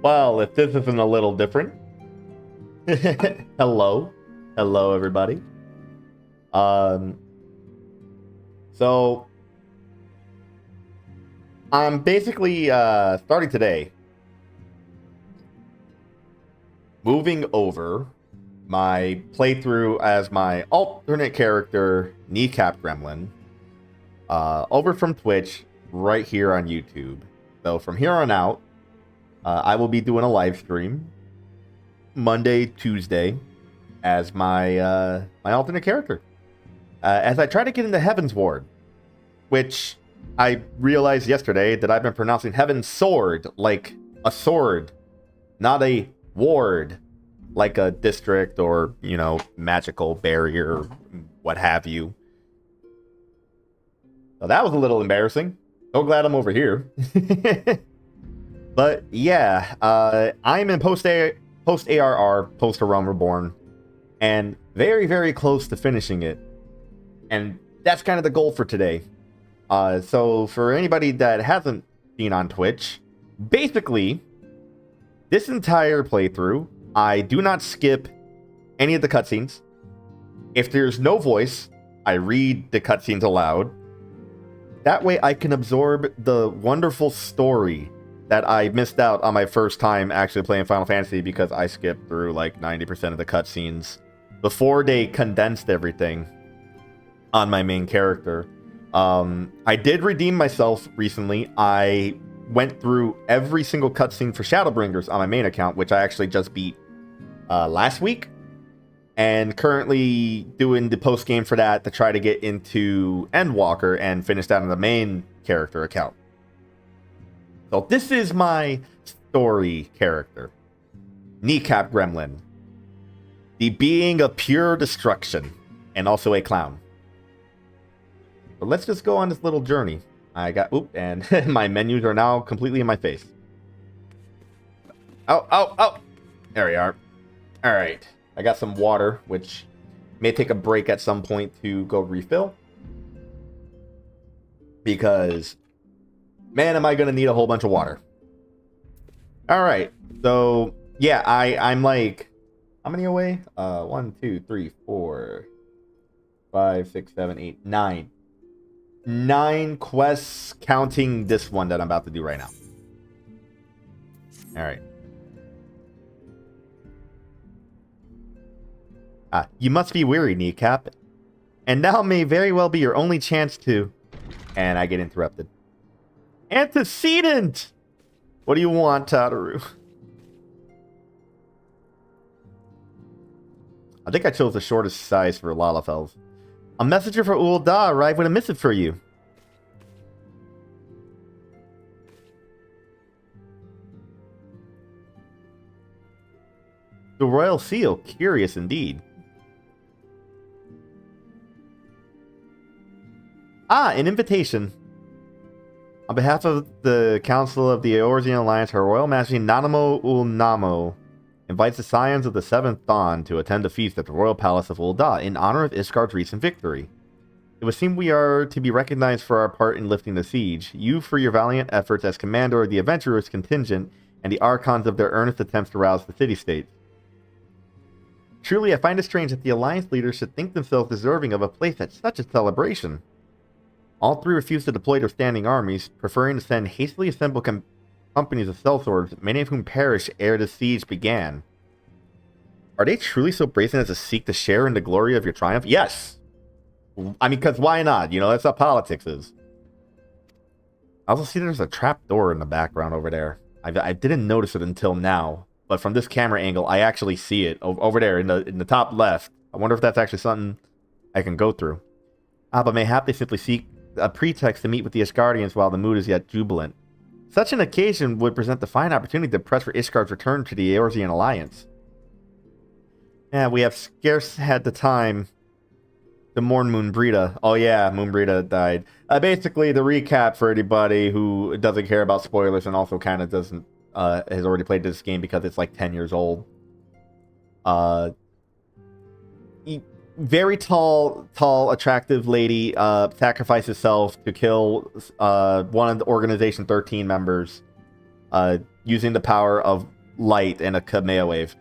Well, if this isn't a little different. Hello. Hello, everybody. So I'm basically starting today moving over my playthrough as my alternate character, Kneecap Gremlin, over from Twitch right here on YouTube. So from here on out, I will be doing a live stream Monday, Tuesday as my my alternate character. As I try to get into Heaven's Ward, which I realized yesterday that I've been pronouncing Heaven's Sword like a sword, not a ward, like a district or, you know, magical barrier, what have you. So that was a little embarrassing. So glad I'm over here. But yeah, I'm in post ARR, post A Realm Reborn, and very, very close to finishing it. And that's kind of the goal for today. So for anybody that hasn't seen on Twitch, basically, this entire playthrough, I do not skip any of the cutscenes. If there's no voice, I read the cutscenes aloud. That way I can absorb the wonderful story that I missed out on my first time actually playing Final Fantasy, because I skipped through like 90% of the cutscenes before they condensed everything on my main character. I did redeem myself recently. I went through every single cutscene for Shadowbringers on my main account, which I actually just beat last week, and currently doing the post game for that to try to get into Endwalker and finish that on the main character account. So this is my story character, Kneecap Gremlin, the being of pure destruction and also a clown. But let's just go on this little journey. I got, and my menus are now completely in my face. Oh. There we are. All right. I got some water, which may take a break at some point to go refill. Because, man, am I going to need a whole bunch of water. All right. So, yeah, I'm like, how many away? 1, 2, 3, 4, 5, 6, 7, 8, 9. 9 quests, counting this one that I'm about to do right now. All right. You must be weary, Kneecap. And now may very well be your only chance to... And I get interrupted. Antecedent! What do you want, Tataru? I think I chose the shortest size for Lalafels. A messenger for Ul'dah arrived with a missive for you. The royal seal. Curious indeed. An invitation. On behalf of the Council of the Eorzean Alliance, Her Royal Majesty Nanamo Ul'Namo invites the Scions of the Seventh Dawn to attend a feast at the Royal Palace of Ul'dah in honor of Ishgard's recent victory. It would seem we are to be recognized for our part in lifting the siege, you for your valiant efforts as commander of the Adventurers contingent, and the Archons of their earnest attempts to rouse the city-states. Truly, I find it strange that the Alliance leaders should think themselves deserving of a place at such a celebration. All three refuse to deploy their standing armies, preferring to send hastily assembled companies of sellswords, many of whom perished ere the siege began. Are they truly so brazen as to seek to share in the glory of your triumph? Yes! I mean, because why not? You know, that's how politics is. I also see there's a trap door in the background over there. I didn't notice it until now, but from this camera angle, I actually see it over there in the top left. I wonder if that's actually something I can go through. But mayhap they simply seek a pretext to meet with the Ishgardians while the mood is yet jubilant. Such an occasion would present the fine opportunity to press for Ishgard's return to the Eorzean Alliance. Yeah, we have scarce had the time to mourn Moonbrita. Oh yeah, Moonbrita died. Basically, the recap for anybody who doesn't care about spoilers and also kind of doesn't has already played this game because it's like 10 years old. Very tall, attractive lady sacrificed herself to kill one of the Organization 13 members using the power of light and a Kamehameha wave.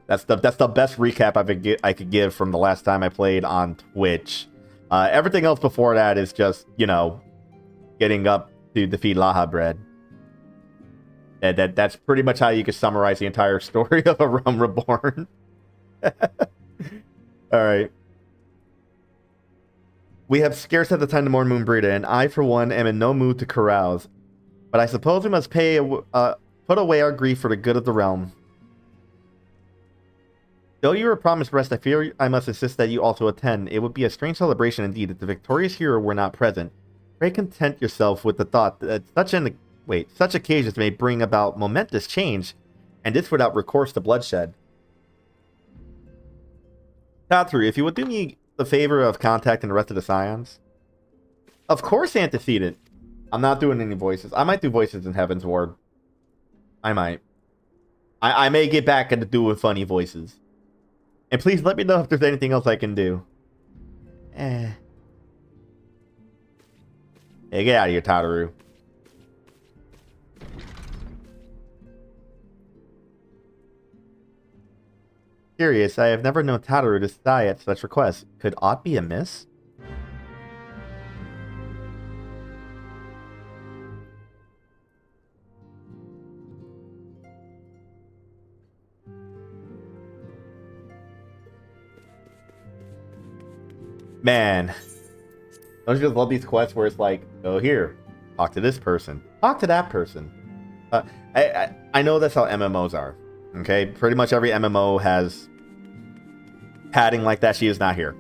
That's the best recap I could give from the last time I played on Twitch. Everything else before that is just, you know, getting up to defeat Laha Bread. That's pretty much how you could summarize the entire story of A Realm Reborn. Alright. We have scarce had the time to mourn Moonbreeder, and I, for one, am in no mood to carouse. But I suppose we must put away our grief for the good of the realm. Though you were promised rest, I fear I must insist that you also attend. It would be a strange celebration indeed if the victorious hero were not present. Pray content yourself with the thought that such occasions may bring about momentous change, and this without recourse to bloodshed. Tatru, if you would do me the favor of contacting the rest of the Scions. Of course, Antecedent. I'm not doing any voices. I might do voices in Heaven's Ward. I might. I may get back into doing funny voices. And please let me know if there's anything else I can do. Hey, get out of here, Tataru. Curious, I have never known Tataru to sigh at such requests. Could aught be amiss? Man, don't you just love these quests where it's like, go here, talk to this person, talk to that person. I know that's how MMOs are. Okay, pretty much every MMO has padding like that. She is not here.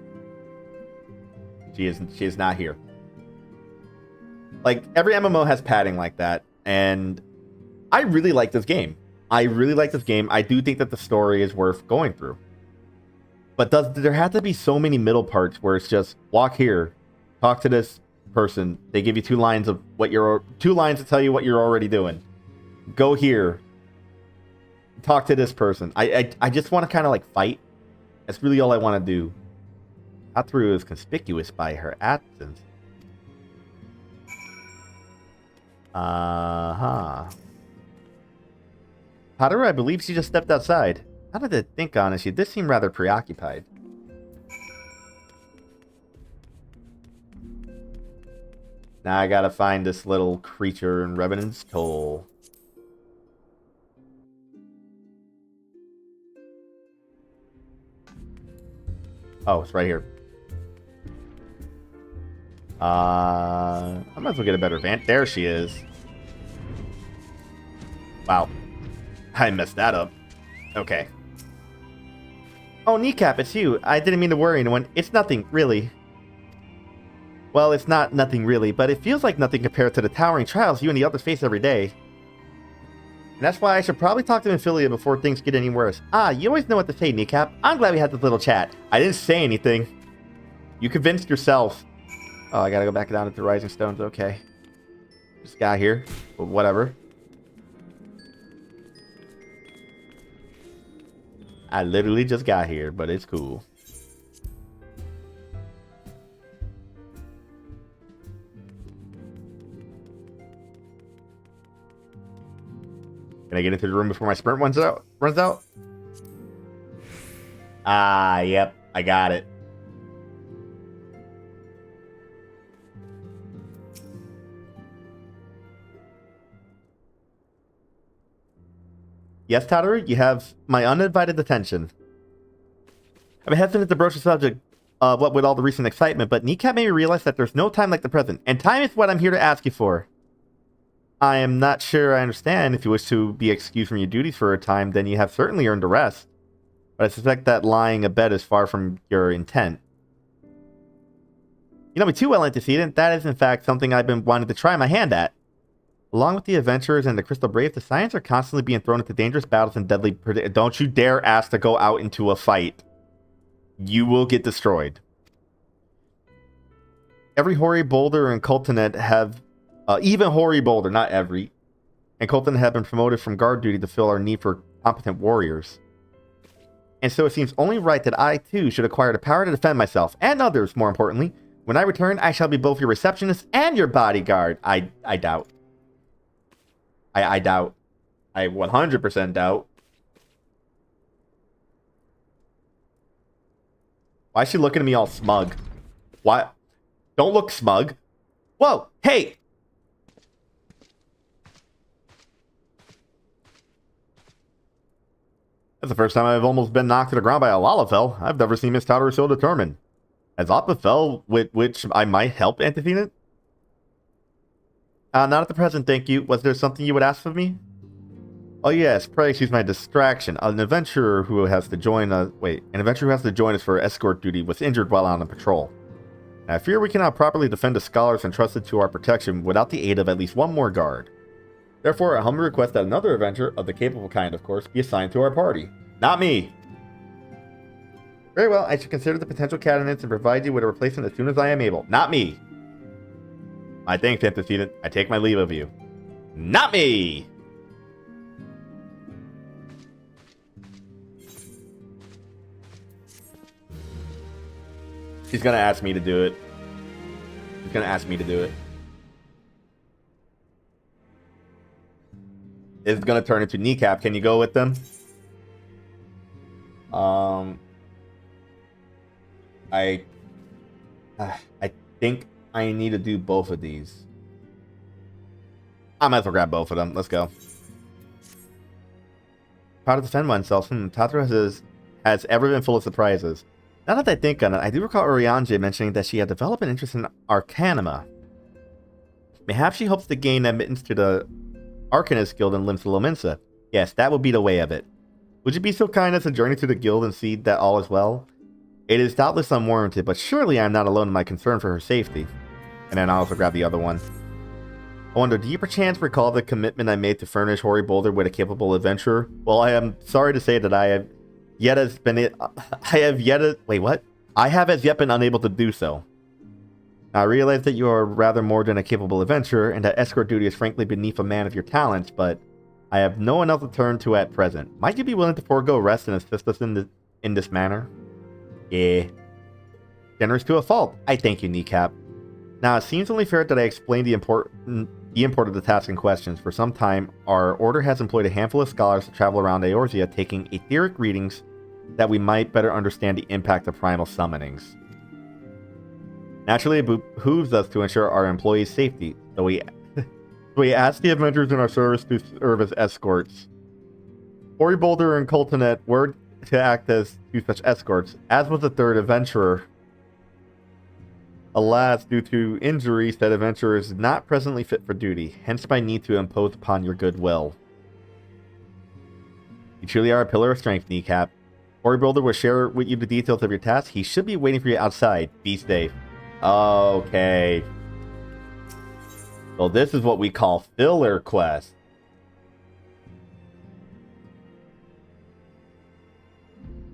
She is not here. Like, every MMO has padding like that, and I really like this game. I do think that the story is worth going through. But does there have to be so many middle parts where it's just walk here, talk to this person. They give you two lines to tell you what you're already doing. Go here, talk to this person. I just want to kind of like fight. That's really all I want to do. Tatru is conspicuous by her absence. Tatru, I believe she just stepped outside. How did I think on it? She did seem rather preoccupied. Now I gotta find this little creature in Revenant's Toll. Oh, it's right here. I might as well get a better van. There she is. Wow. I messed that up. Okay. Oh, Kneecap, it's you. I didn't mean to worry anyone. It's nothing, really. Well, it's not nothing really, but it feels like nothing compared to the towering trials you and the others face every day. And that's why I should probably talk to Amphilia before things get any worse. Ah, you always know what to say, Kneecap. I'm glad we had this little chat. I didn't say anything. You convinced yourself. Oh, I gotta go back down to the Rising Stones. Okay. Just got here. But whatever. I literally just got here, but it's cool. Can I get into the room before my sprint runs out? Ah, yep. I got it. Yes, Tataru, you have my uninvited attention. I've been hesitant to broach the subject what with all the recent excitement, but Kneecap made me realize that there's no time like the present, and time is what I'm here to ask you for. I am not sure I understand. If you wish to be excused from your duties for a time, then you have certainly earned a rest. But I suspect that lying abed is far from your intent. You know me too well, Antecedent. That is, in fact, something I've been wanting to try my hand at. Along with the adventurers and the Crystal Brave, the Scions are constantly being thrown into dangerous battles and deadly... Don't you dare ask to go out into a fight. You will get destroyed. Every Hori Boulder and Coltonet have... even Hori Boulder, not every. And Coltonet have been promoted from guard duty to fill our need for competent warriors. And so it seems only right that I, too, should acquire the power to defend myself, and others, more importantly. When I return, I shall be both your receptionist and your bodyguard. I doubt. I doubt. I 100% doubt. Why is she looking at me all smug? Why? Don't look smug. Whoa, hey! That's the first time I've almost been knocked to the ground by a Lalafell. I've never seen Miss Towder so determined. Has Optifel, with which I might help Antithena? Not at the present, thank you. Was there something you would ask of me? Oh yes, pray excuse my distraction. An adventurer who has to join us for escort duty was injured while on a patrol. I fear we cannot properly defend the scholars entrusted to our protection without the aid of at least one more guard. Therefore, I humbly request that another adventurer, of the capable kind of course, be assigned to our party. Not me! Very well, I should consider the potential candidates and provide you with a replacement as soon as I am able. Not me! My thanks, Antecedent. I take my leave of you. Not me! She's gonna ask me to do it. She's gonna ask me to do it. It's gonna turn into Kneecap. Can you go with them? I think I need to do both of these. I might as well grab both of them. Let's go. Proud to defend oneself. Tatara has ever been full of surprises. Now that I think on it, I do recall Orianje mentioning that she had developed an interest in Arcanima. Perhaps she hopes to gain admittance to the Arcanist Guild in Limsa Lominsa. Yes, that would be the way of it. Would you be so kind as to journey to the guild and see that all is well? It is doubtless unwarranted, but surely I am not alone in my concern for her safety. And then I also grab the other one. I wonder, do you perchance recall the commitment I made to furnish Hoary Boulder with a capable adventurer? Well, I am sorry to say that I have as yet been unable to do so. I realize that you are rather more than a capable adventurer, and that escort duty is frankly beneath a man of your talents, but I have no one else to turn to at present. Might you be willing to forego rest and assist us in this manner? Yeah. Generous to a fault. I thank you, Kneecap. Now, it seems only fair that I explain the import of the task in questions. For some time, our order has employed a handful of scholars to travel around Eorzea taking etheric readings that we might better understand the impact of primal summonings. Naturally, it behooves us to ensure our employees' safety, so we ask the adventurers in our service to serve as escorts. Hoary Boulder and Coltonet were to act as two such escorts, as was the third adventurer. Alas, due to injury, said adventurer is not presently fit for duty, hence my need to impose upon your goodwill. You truly are a pillar of strength, Kneecap. Hoary Boulder will share with you the details of your task. He should be waiting for you outside. Be safe. Okay. So this is what we call filler quest.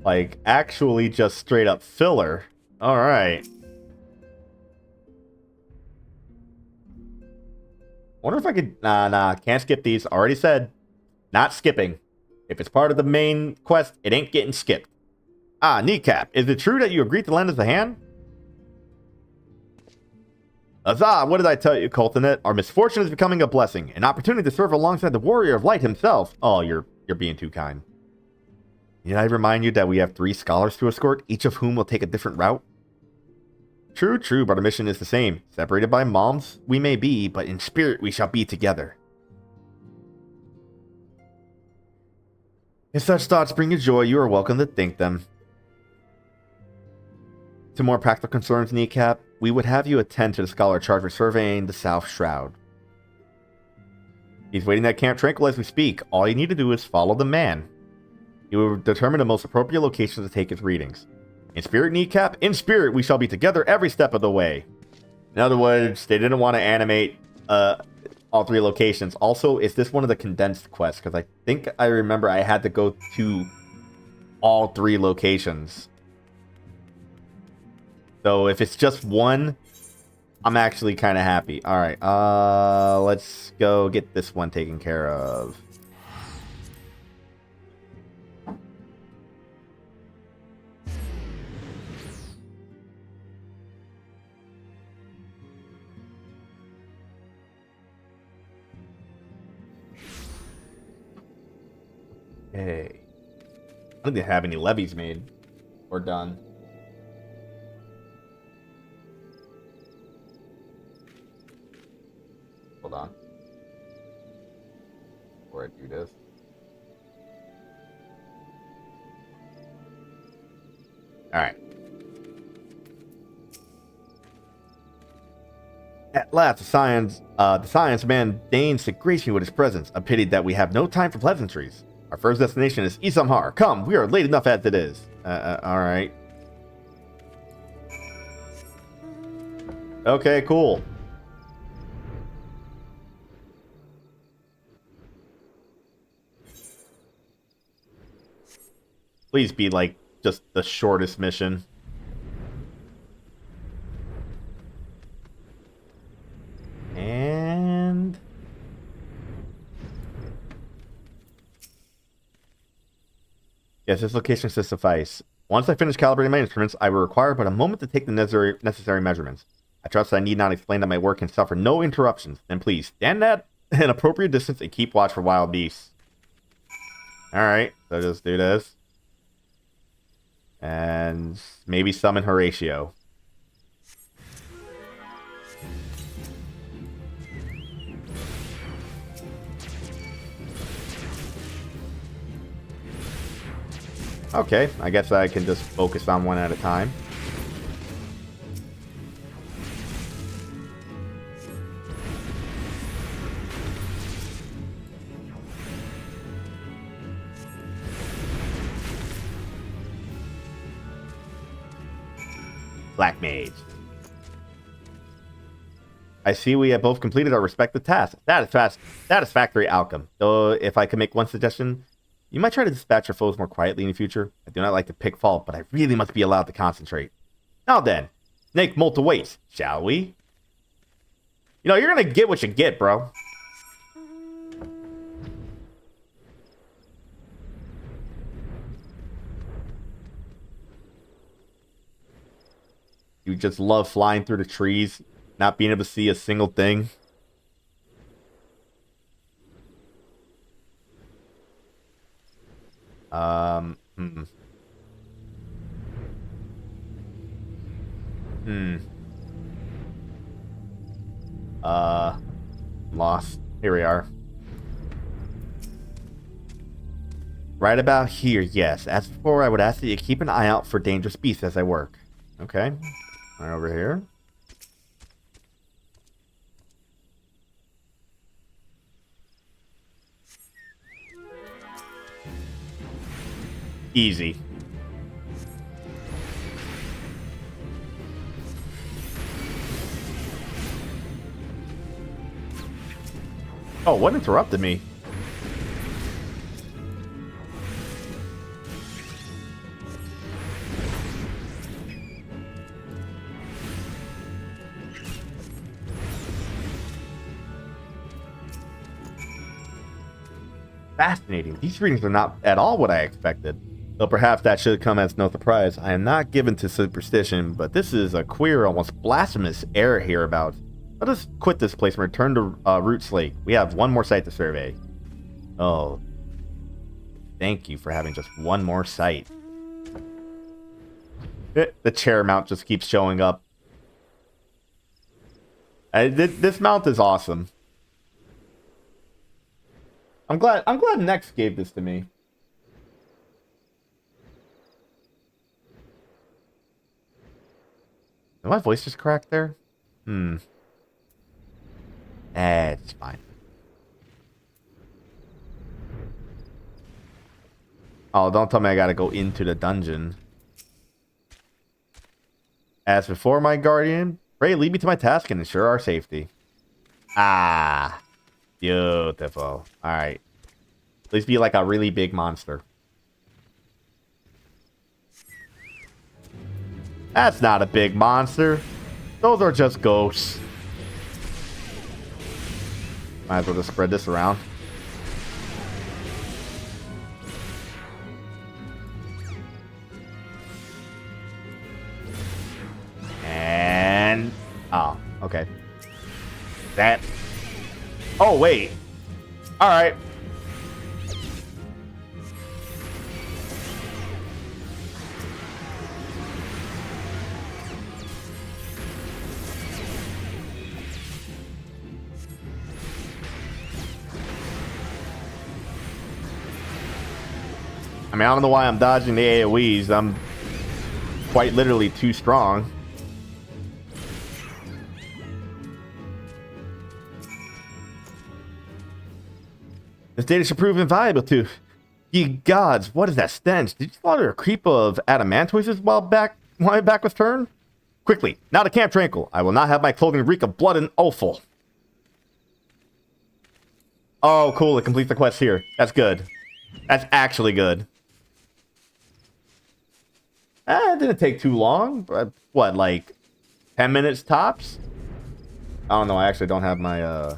Like, actually just straight up filler. Alright. Wonder if I could... Nah, can't skip these. Already said, not skipping. If it's part of the main quest, it ain't getting skipped. Kneecap, is it true that you agreed to lend us a hand? Huzzah, what did I tell you, Coltonet? Our misfortune is becoming a blessing. An opportunity to serve alongside the Warrior of Light himself. Oh, you're being too kind. Need I remind you that we have 3 scholars to escort, each of whom will take a different route? True, but our mission is the same. Separated by moms we may be, but in spirit we shall be together. If such thoughts bring you joy, you are welcome to think them. To more practical concerns, Kneecap, we would have you attend to the scholar charged with surveying the South Shroud. He's waiting at Camp Tranquil as we speak. All you need to do is follow the man. He will determine the most appropriate location to take his readings. In spirit, Kneecap, in spirit we shall be together every step of the way. In other words, they didn't want to animate all 3 locations. Also, is this one of the condensed quests? Because I think I remember I had to go to all 3 locations. So if it's just one, I'm actually kind of happy. Alright, let's go get this one taken care of. Okay. I don't think they have any levies made or done. Hold on. Before I do this. Alright. At last, the science man deigns to grace me with his presence. A pity that we have no time for pleasantries. Our first destination is Isamhar. Come, we are late enough as it is. Alright. Okay, cool. Please be like just the shortest mission. And yes, this location should suffice. Once I finish calibrating my instruments, I will require but a moment to take the necessary measurements. I trust I need not explain that my work can suffer no interruptions. Then please stand at an appropriate distance and keep watch for wild beasts. Alright, so just do this. And maybe summon Horatio. Okay, I guess I can just focus on one at a time. Black Mage. I see we have both completed our respective tasks. Satisfactory outcome. Though, if I could make one suggestion, you might try to dispatch your foes more quietly in the future. I do not like to pick fault, but I really must be allowed to concentrate. Now then, Snake Molta waits, shall we? You know, you're gonna get what you get, bro. You just love flying through the trees, not being able to see a single thing. Lost. Here we are. Right about here, yes. As before, I would ask that you keep an eye out for dangerous beasts as I work. Okay. Right over here. Easy. Oh, what interrupted me? Fascinating. These readings are not at all what I expected. Though perhaps that should come as no surprise. I am not given to superstition, but this is a queer, almost blasphemous error hereabouts. Let us quit this place and return to Roots Lake. We have one more site to survey. Oh. Thank you for having just one more site. The chair mount just keeps showing up. This mount is awesome. I'm glad Nex gave this to me. Did my voice just crack there? It's fine. Oh, don't tell me I gotta go into the dungeon. As before, my guardian, pray lead me to my task and ensure our safety. Ah, beautiful. Alright. Please be like a really big monster. That's not a big monster. Those are just ghosts. Might as well just spread this around. And... oh, okay. That... oh, wait. Alright. I mean, I don't know why I'm dodging the AoEs. I'm quite literally too strong. This data should prove invaluable to... Ye gods, what is that stench? Did you slaughter a creep of adamantoises while my back was turned? Quickly, now to Camp Tranquil. I will not have my clothing reek of blood and offal. Oh, cool. It completes the quest here. That's good. That's actually good. It didn't take too long. What, like 10 minutes tops? I don't know. I actually don't have my... I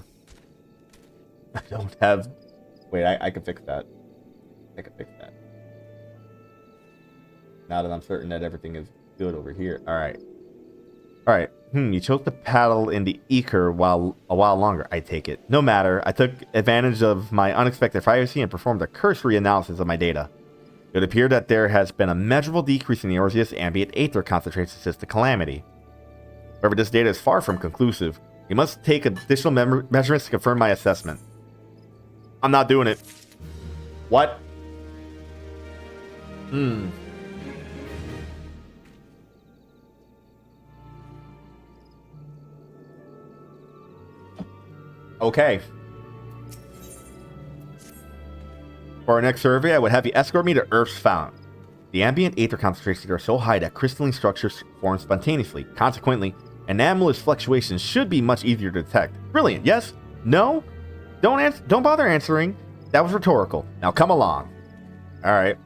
don't have... Wait, I can fix that. I can fix that. Now that I'm certain that everything is good over here. Alright. Alright. You chose to paddle in the Eker a while longer, I take it. No matter. I took advantage of my unexpected privacy and performed a cursory analysis of my data. It would appear that there has been a measurable decrease in the Eorzeus ambient aether concentration since the calamity. However, this data is far from conclusive. We must take additional measurements to confirm my assessment. I'm not doing it. What? Okay. For our next survey, I would have you escort me to Earth's Fountain. The ambient aether concentrations are so high that crystalline structures form spontaneously. Consequently, anomalous fluctuations should be much easier to detect. Brilliant. Yes? No? Don't bother answering. That was rhetorical. Now come along. Alright.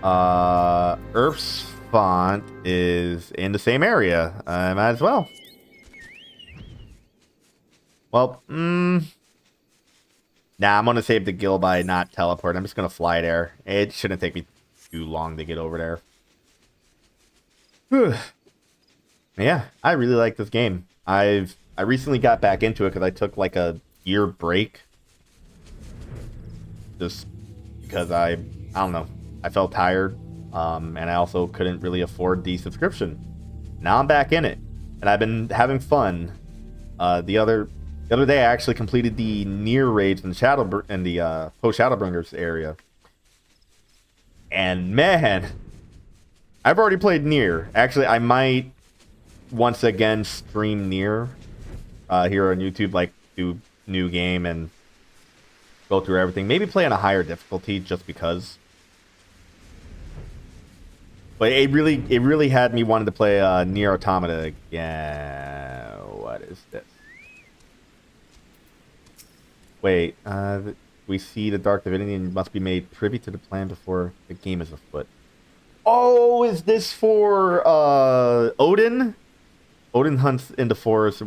Earth's Font is in the same area. I might as well. Well, nah, I'm gonna save the guild by not teleport. I'm just gonna fly there. It shouldn't take me too long to get over there. Whew. Yeah, I really like this game. I recently got back into it because I took like a year break. Just because I don't know. I felt tired. And I also couldn't really afford the subscription. Now I'm back in it. And I've been having fun. The other day I actually completed the Nier raids in the post Shadowbringers area. And man, I've already played Nier. Actually, I might once again stream Nier here on YouTube, like do new game and go through everything. Maybe play on a higher difficulty just because. But it really had me wanting to play Nier Automata again. What is this? Wait, we see the Dark Divinity and must be made privy to the plan before the game is afoot. Oh, is this for Odin? Odin hunts in the forest.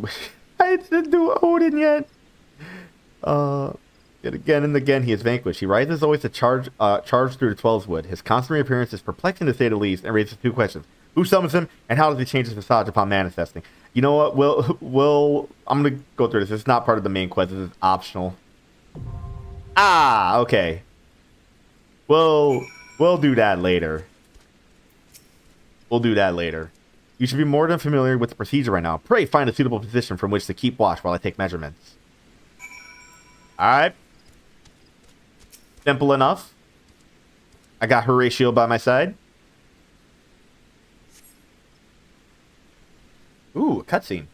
I didn't do Odin yet. Yet again and again he is vanquished. He rises always to charge through the 12's wood. His constant reappearance is perplexing to say the least and raises two questions. Who summons him, and how does he change his visage upon manifesting? You know what, I'm gonna go through this. It's not part of the main quest, this is optional. Ah, okay. We'll do that later. We'll do that later. You should be more than familiar with the procedure right now. Pray find a suitable position from which to keep watch while I take measurements. Alright. Simple enough. I got Horatio by my side. Ooh, a cutscene.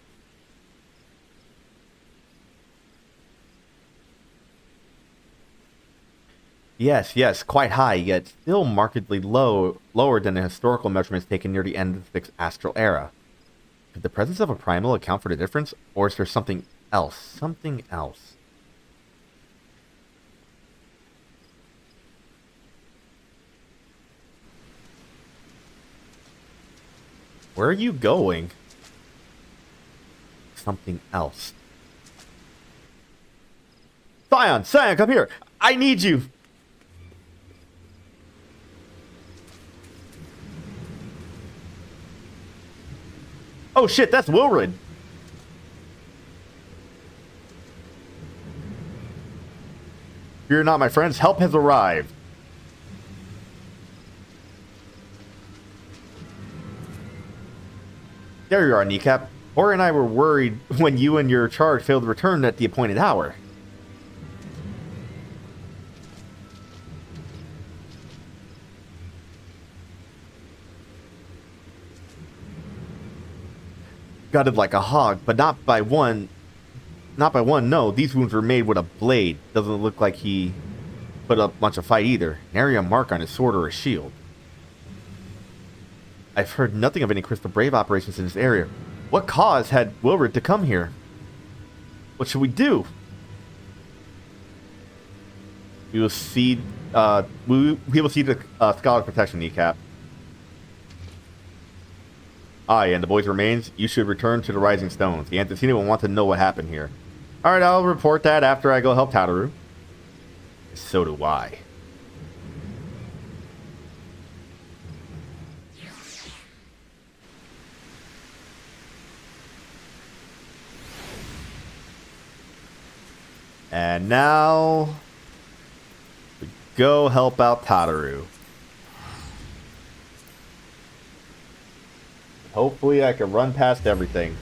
Yes, quite high, yet still markedly lower than the historical measurements taken near the end of the 6th astral era. Could the presence of a primal account for the difference, or is there something else? Something else. Where are you going? Something else. Scion, come here! I need you! Oh shit, that's Wilrid. Fear not, my friends. Help has arrived. There you are, Kneecap. Ori and I were worried when you and your charge failed to return at the appointed hour. gutted like a hog, but not by one. Not by one, no. These wounds were made with a blade. Doesn't look like he put up much of a fight either. Nary a mark on his sword or his shield. I've heard nothing of any Crystal Brave operations in this area. What cause had Wilred to come here? What should we do? We will see. We will see the Scholar Protection kneecap. Aye, and the boy's remains. You should return to the Rising Stones. The Antecedent will want to know what happened here. All right, I'll report that after I go help Tataru. So do I. And now we go help out Tataru. Hopefully I can run past everything.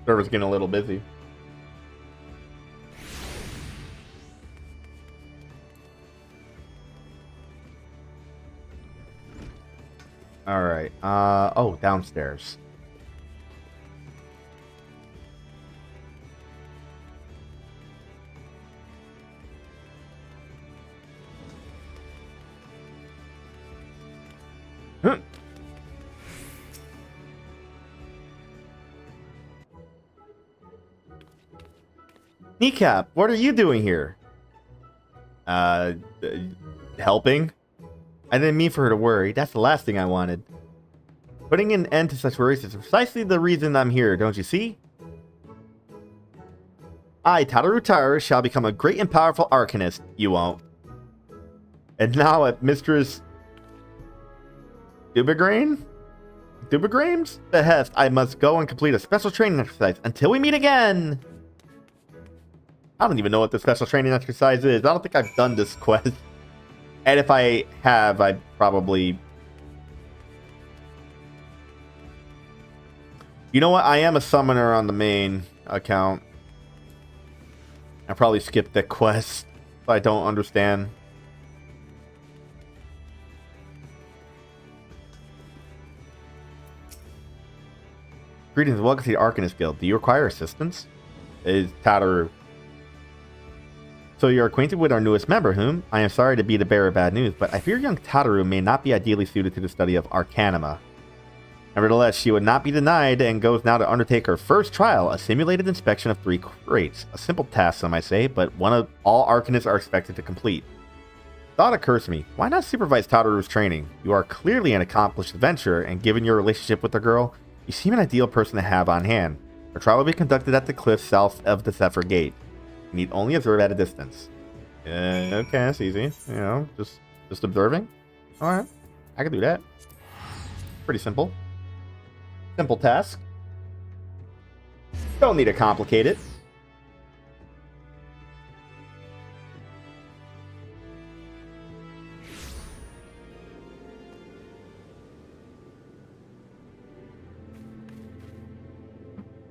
Server's getting a little busy. All right. Oh, downstairs. Kneecap, what are you doing here? Helping? I didn't mean for her to worry. That's the last thing I wanted. Putting an end to such worries is precisely the reason I'm here, don't you see? I, Tataru Taira, shall become a great and powerful arcanist. You won't. And now at Mistress Dubigrane's behest, I must go and complete a special training exercise until we meet again. I don't even know what the special training exercise is. I don't think I've done this quest. And if I have, I probably... You know what? I am a summoner on the main account. I probably skipped the quest. I don't understand. Greetings, welcome to the Arcanist Guild. Do you require assistance? Is Tataru. So you're acquainted with our newest member, whom I am sorry to be the bearer of bad news, but I fear young Tataru may not be ideally suited to the study of Arcanima. Nevertheless, she would not be denied and goes now to undertake her first trial, a simulated inspection of 3 crates. A simple task, some might say, but one of all Arcanists are expected to complete. Thought occurs to me, why not supervise Tataru's training? You are clearly an accomplished adventurer, and given your relationship with the girl, you seem an ideal person to have on hand. Her trial will be conducted at the cliff south of the Zephyr Gate. You need only observe at a distance. Okay, that's easy. You know, just observing. Alright, I can do that. Pretty simple. Simple task. Don't need to complicate it.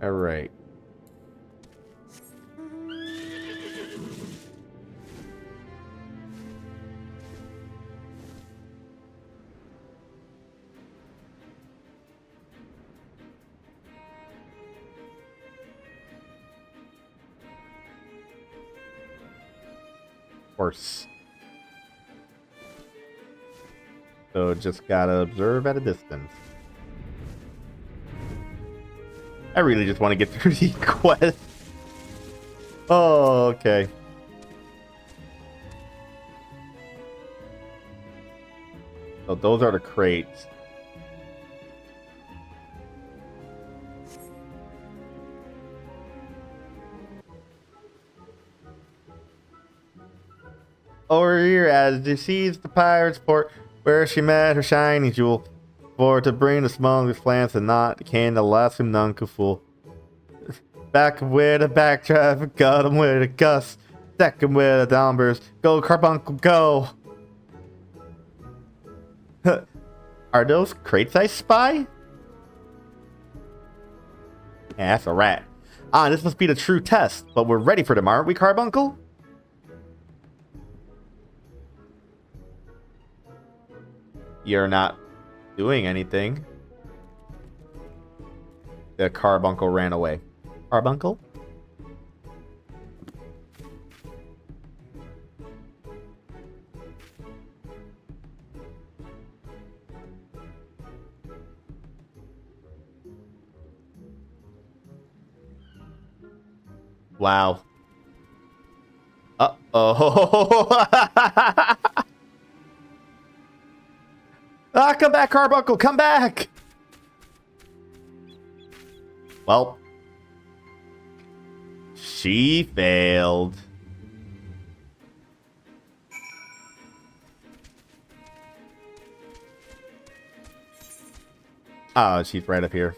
Alright. Course. So just gotta observe at a distance. I really just want to get through these quests. Oh, okay. So those are the crates. Over here, as you see, the pirates port. Where she met her shiny jewel, for to bring the smallest plants and not came the last whom none could fool. Back with a backdraft, got him with a gust. Second with the downburst, go carbuncle, go! Are those crates I spy? Yeah, that's a rat. Ah, this must be the true test, but we're ready for them, aren't we, Carbuncle? You're not doing anything. The Carbuncle ran away. Carbuncle? Wow. Uh-oh. Ah, come back, Carbuncle, come back! Well. She failed. Oh, she's right up here.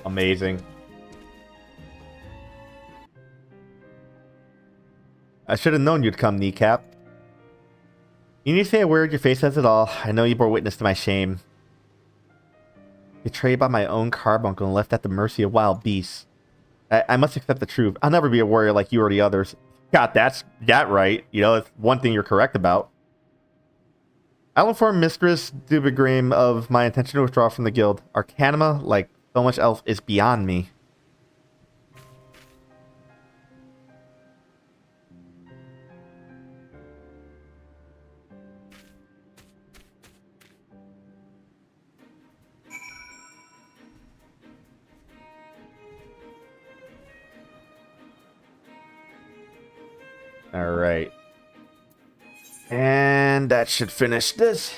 Amazing. I should have known you'd come, Kneecap. You need to say a word, your face says it all. I know you bore witness to my shame. Betrayed by my own carbuncle and left at the mercy of wild beasts. I must accept the truth. I'll never be a warrior like you or the others. God, that's right. You know, that's one thing you're correct about. I'll inform Mistress Dubigrame of my intention to withdraw from the guild. Arcanima, like so much else, is beyond me. Alright. And that should finish this.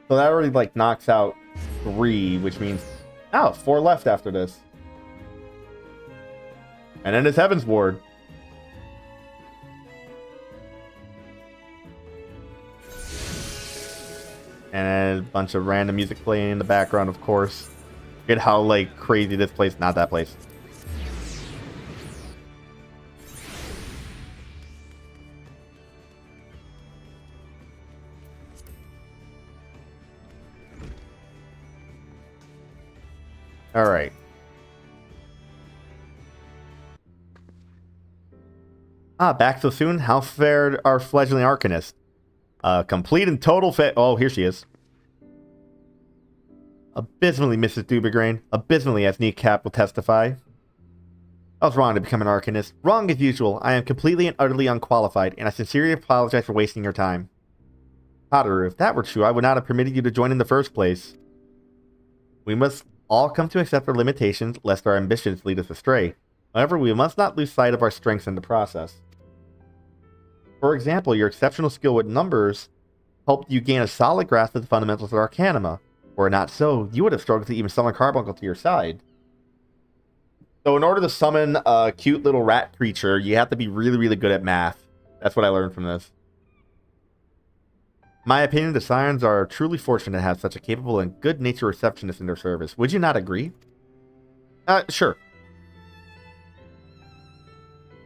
So that already, like, knocks out 3, which means... Oh, 4 left after this. And then it's Heaven's Ward. And a bunch of random music playing in the background, of course. Look at how, like, crazy this place... Not that place. Alright. Ah, back so soon? How fared our fledgling Arcanist? Complete and total oh, here she is. Abysmally, Mrs. Dubigrain. Abysmally, as Kneecap will testify. I was wrong to become an Arcanist. Wrong as usual. I am completely and utterly unqualified, and I sincerely apologize for wasting your time. Potter, if that were true, I would not have permitted you to join in the first place. We must all come to accept our limitations, lest our ambitions lead us astray. However, we must not lose sight of our strengths in the process. For example, your exceptional skill with numbers helped you gain a solid grasp of the fundamentals of Arcanima. Were it not so, you would have struggled to even summon Carbuncle to your side. So in order to summon a cute little rat creature, you have to be really, really good at math. That's what I learned from this. In my opinion, the Scions are truly fortunate to have such a capable and good-natured receptionist in their service. Would you not agree? Sure.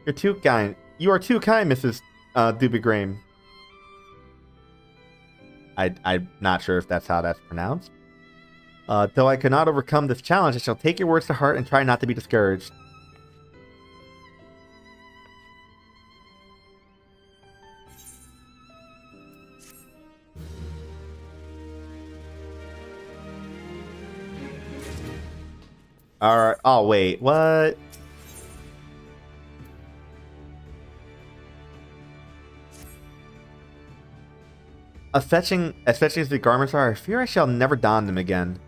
You're too kind. You are too kind, Mrs. Dubigrame. I'm not sure if that's how that's pronounced. Though I cannot overcome this challenge, I shall take your words to heart and try not to be discouraged. Alright. Oh, wait. What? As fetching as the garments are, I fear I shall never don them again.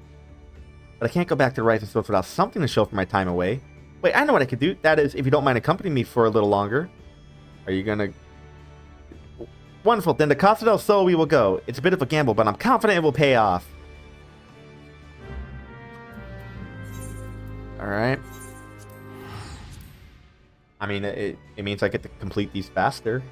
But I can't go back to the Rising Source without something to show for my time away. Wait, I know what I could do. That is, if you don't mind accompanying me for a little longer. Are you gonna... Wonderful. Then to Casa del Sol we will go. It's a bit of a gamble, but I'm confident it will pay off. Alright. I mean, it means I get to complete these faster.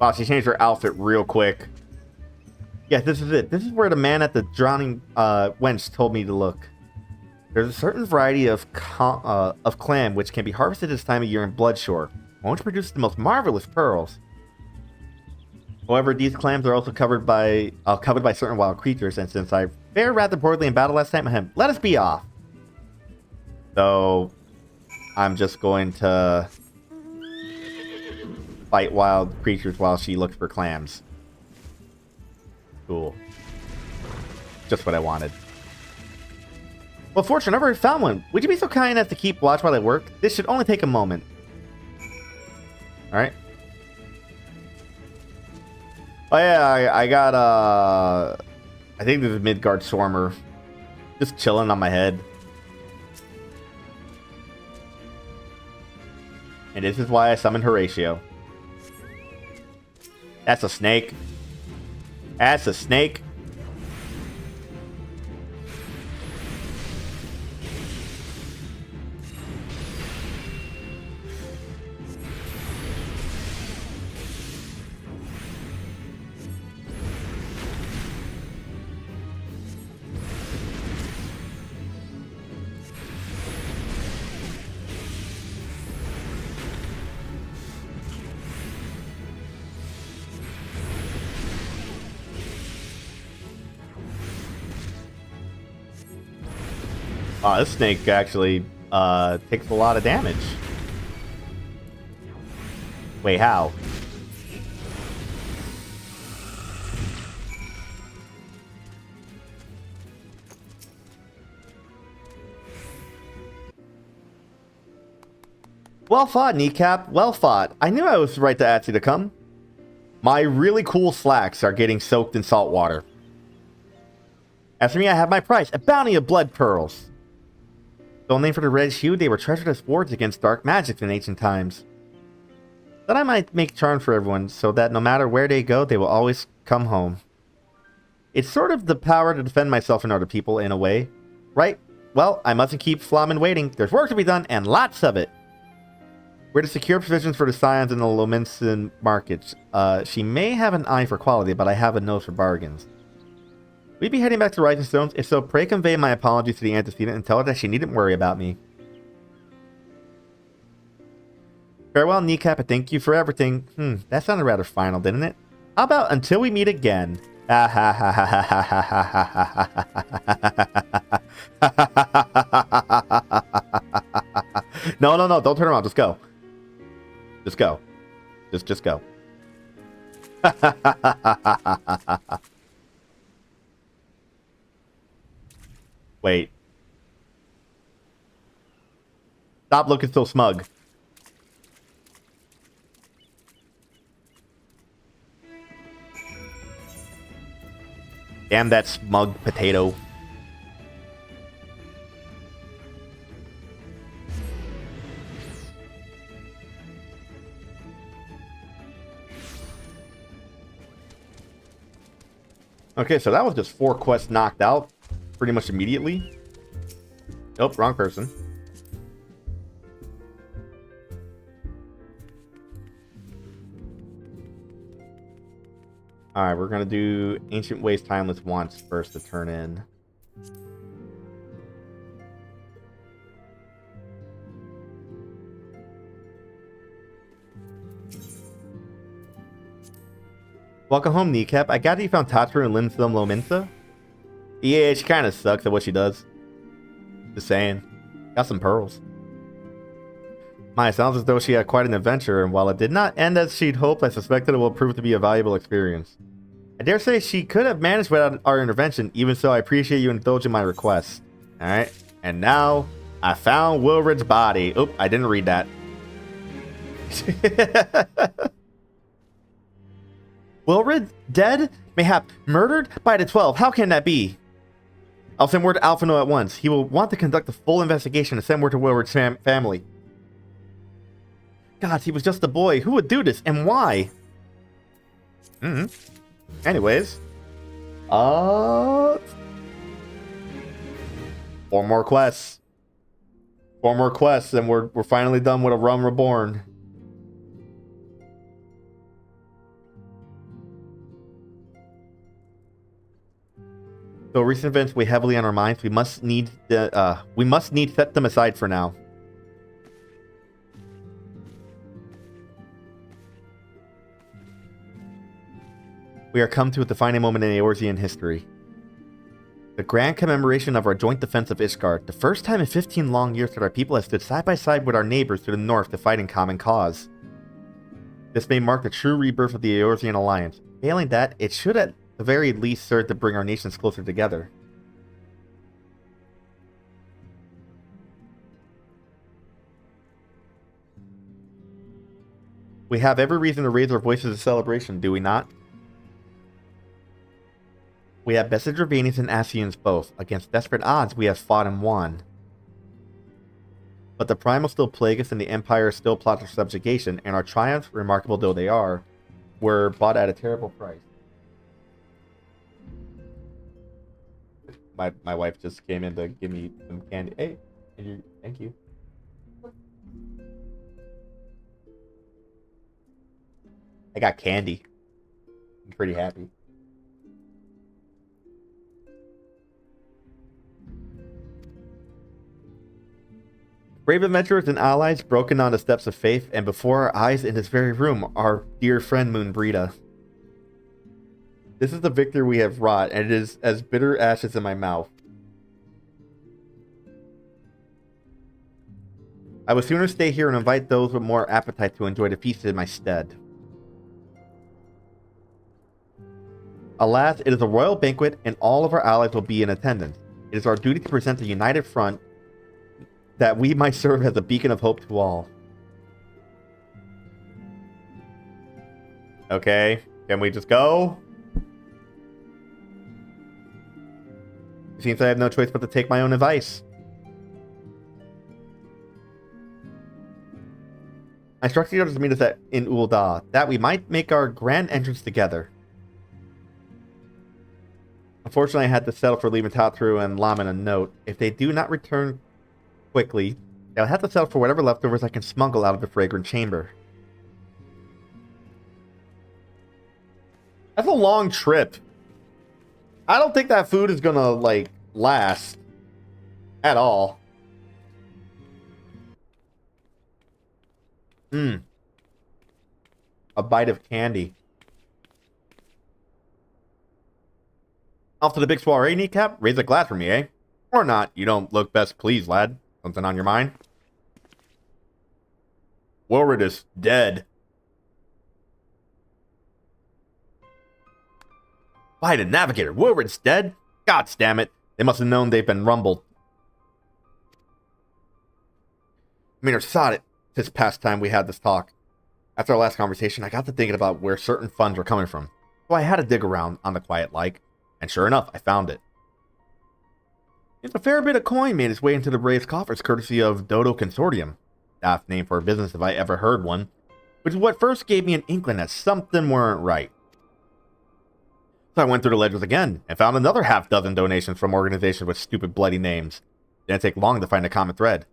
Wow, she changed her outfit real quick. Yeah, this is it. This is where the man at the drowning wench told me to look. There's a certain variety of clam which can be harvested this time of year in Bloodshore, which produces the most marvelous pearls. However, these clams are also covered by certain wild creatures, and since I fared rather poorly in battle last time, let us be off. So, I'm just going to fight wild creatures while she looks for clams. Cool. Just what I wanted. Well, Fortune, I've already found one. Would you be so kind as to keep watch while I work? This should only take a moment. Alright. Oh yeah, I got, I think this is Midgard Stormer. Just chilling on my head. And this is why I summoned Horatio. That's a snake. That's a snake. Oh, this snake actually takes a lot of damage. Wait, how? Well fought, Kneecap. Well fought. I knew I was right to ask you to come. My really cool slacks are getting soaked in salt water. As for me, I have my price, a bounty of blood pearls. Though named for the red hue, they were treasured as wards against dark magic in ancient times. Thought I might make charms for everyone, so that no matter where they go, they will always come home. It's sort of the power to defend myself and other people, in a way. Right? Well, I mustn't keep Flamen waiting. There's work to be done, and lots of it. We're to secure provisions for the scions in the Lominson markets. She may have an eye for quality, but I have a nose for bargains. We'd be heading back to Rising Stones. If so, pray convey my apologies to the antecedent and tell her that she needn't worry about me. Farewell, Kneecap, and thank you for everything. That sounded rather final, didn't it? How about until we meet again? No, don't turn around. Just go. Just go. Just go. Wait. Stop looking so smug. Damn that smug potato. Okay, so that was just 4 quests knocked out pretty much immediately. Oh, wrong person. Alright, we're going to do Ancient Ways Timeless Wants first to turn in. Welcome home, Kneecap. I gather you found Tatru and Limthum Lominsa? Yeah, she kind of sucks at what she does. Just saying. Got some pearls. My, it sounds as though she had quite an adventure, and while it did not end as she'd hoped, I suspected it will prove to be a valuable experience. I dare say she could have managed without our intervention. Even so, I appreciate you indulging my request. Alright. And now, I found Wilred's body. Oop, I didn't read that. Wilred? Dead? Mayhap murdered? By the 12. How can that be? I'll send word to Alphino at once. He will want to conduct a full investigation and send word to Wilred's family. God, he was just a boy. Who would do this? And why? Anyways. 4 more quests. 4 more quests, and we're finally done with A Realm Reborn. So recent events weigh heavily on our minds. We must need set them aside for now. We are come to a defining moment in Eorzean history. The grand commemoration of our joint defense of Ishgard, the first time in 15 long years that our people have stood side by side with our neighbors to the north to fight in common cause. This may mark the true rebirth of the Eorzean alliance. Failing that, it should at the very least serve to bring our nations closer together. We have every reason to raise our voices in celebration, do we not? We have bested Dravanians and Ascians both. Against desperate odds, we have fought and won. But the Primal still plague us, and the Empire still plots our subjugation, and our triumphs, remarkable though they are, were bought at a terrible price. My wife just came in to give me some candy. Hey, thank you. I got candy. I'm pretty happy. Brave adventurers and allies broken on the steps of faith, and before our eyes in this very room, our dear friend Moonbrita. This is the victory we have wrought, and it is as bitter ashes in my mouth. I would sooner stay here and invite those with more appetite to enjoy the feast in my stead. Alas, it is a royal banquet, and all of our allies will be in attendance. It is our duty to present a united front, that we might serve as a beacon of hope to all. Okay, can we just go? It seems I have no choice but to take my own advice. I instructed the others to meet us in Ul'dah, that we might make our grand entrance together. Unfortunately, I had to settle for leaving Tatru and Laman a note. If they do not return quickly, I'll have to settle for whatever leftovers I can smuggle out of the fragrant chamber. That's a long trip. I don't think that food is gonna, like, last at all. A bite of candy. Off to the big soiree, kneecap? Raise a glass for me, eh? Or not, you don't look best pleased, lad. Something on your mind? Wilred is dead. By the Navigator, Wilred's dead? God damn it. They must have known they've been rumbled. Maynard sought it this past time we had this talk. After our last conversation, I got to thinking about where certain funds were coming from. So I had to dig around on the quiet like, and sure enough, I found it. It's a fair bit of coin made its way into the Braves coffers courtesy of Dodo Consortium. Daft name for a business if I ever heard one, which is what first gave me an inkling that something weren't right. So I went through the ledgers again, and found another half-dozen donations from organizations with stupid bloody names. Didn't take long to find a common thread.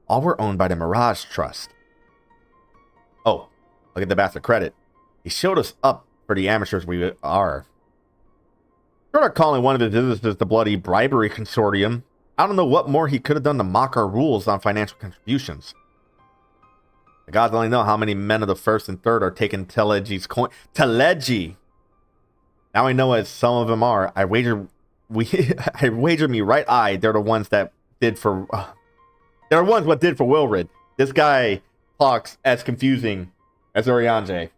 All were owned by the Mirage Trust. Oh, I'll give the bastard credit. He showed us up for the amateurs we are. Short of calling one of his businesses the bloody bribery consortium, I don't know what more he could have done to mock our rules on financial contributions. The gods only know how many men of the first and third are taking Telegi's coin. Telegi! Now I know as some of them are. I wager me right eye they're the ones that did for... they're the ones what did for Wilred. This guy talks as confusing as Oriange.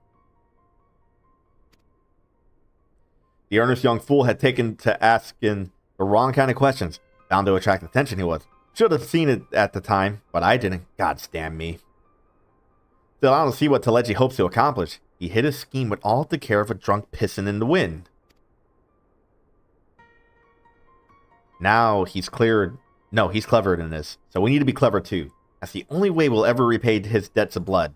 The earnest young fool had taken to asking the wrong kind of questions. Bound to attract attention he was. Should have seen it at the time, but I didn't. God damn me. Still, I don't see what Telechi hopes to accomplish. He hid his scheme with all the care of a drunk pisson in the wind. Now he's cleared. No, he's cleverer than this. So we need to be clever too. That's the only way we'll ever repay his debts of blood.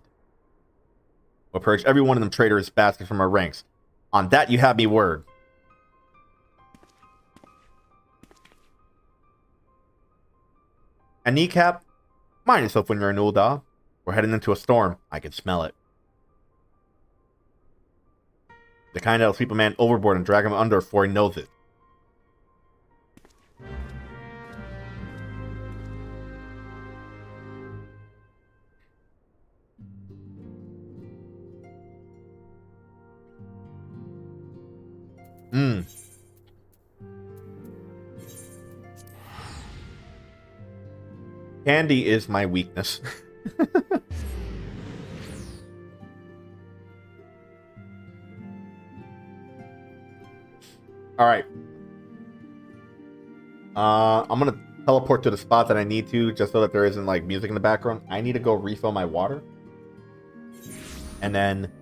We'll purge every one of them traitorous bastards from our ranks. On that you have me word. A kneecap? Mind yourself when you're an Ulda. We're heading into a storm. I can smell it. The kind that'll sweep a man overboard and drag him under before he knows it. Candy is my weakness. Alright. I'm gonna teleport to the spot that I need to, just so that there isn't like music in the background. I need to go refill my water. And then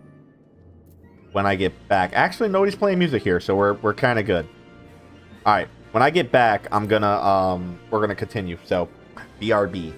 when I get back, actually nobody's playing music here, so we're kind of good. Alright, when I get back, I'm gonna we're gonna continue. So BRB.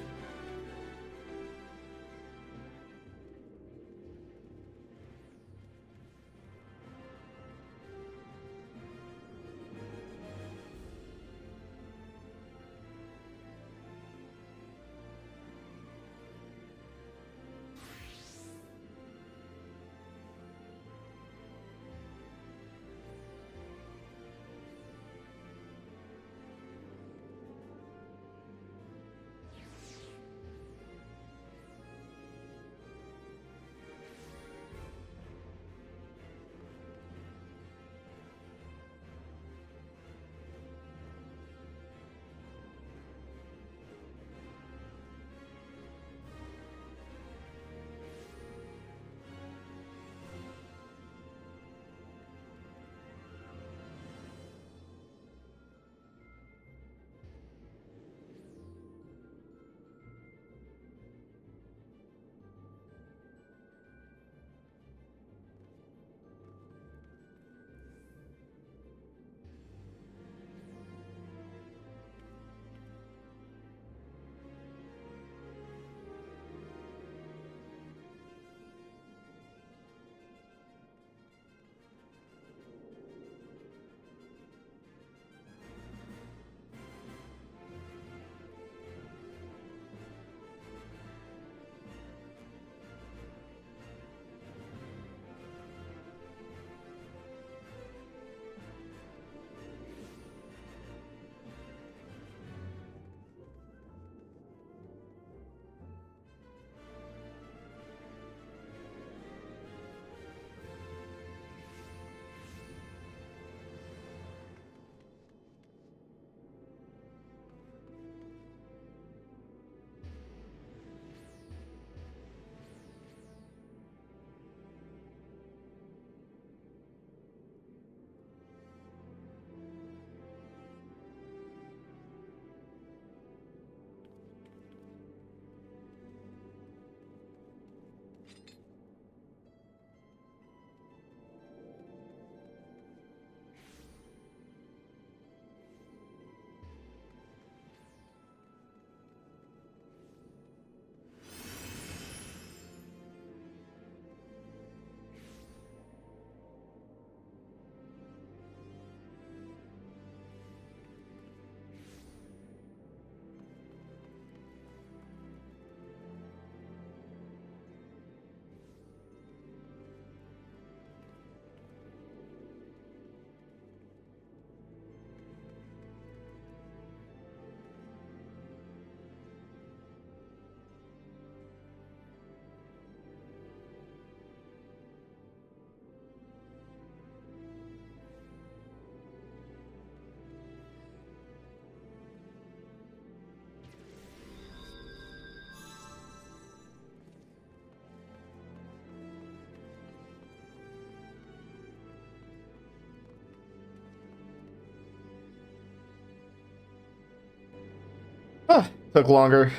took longer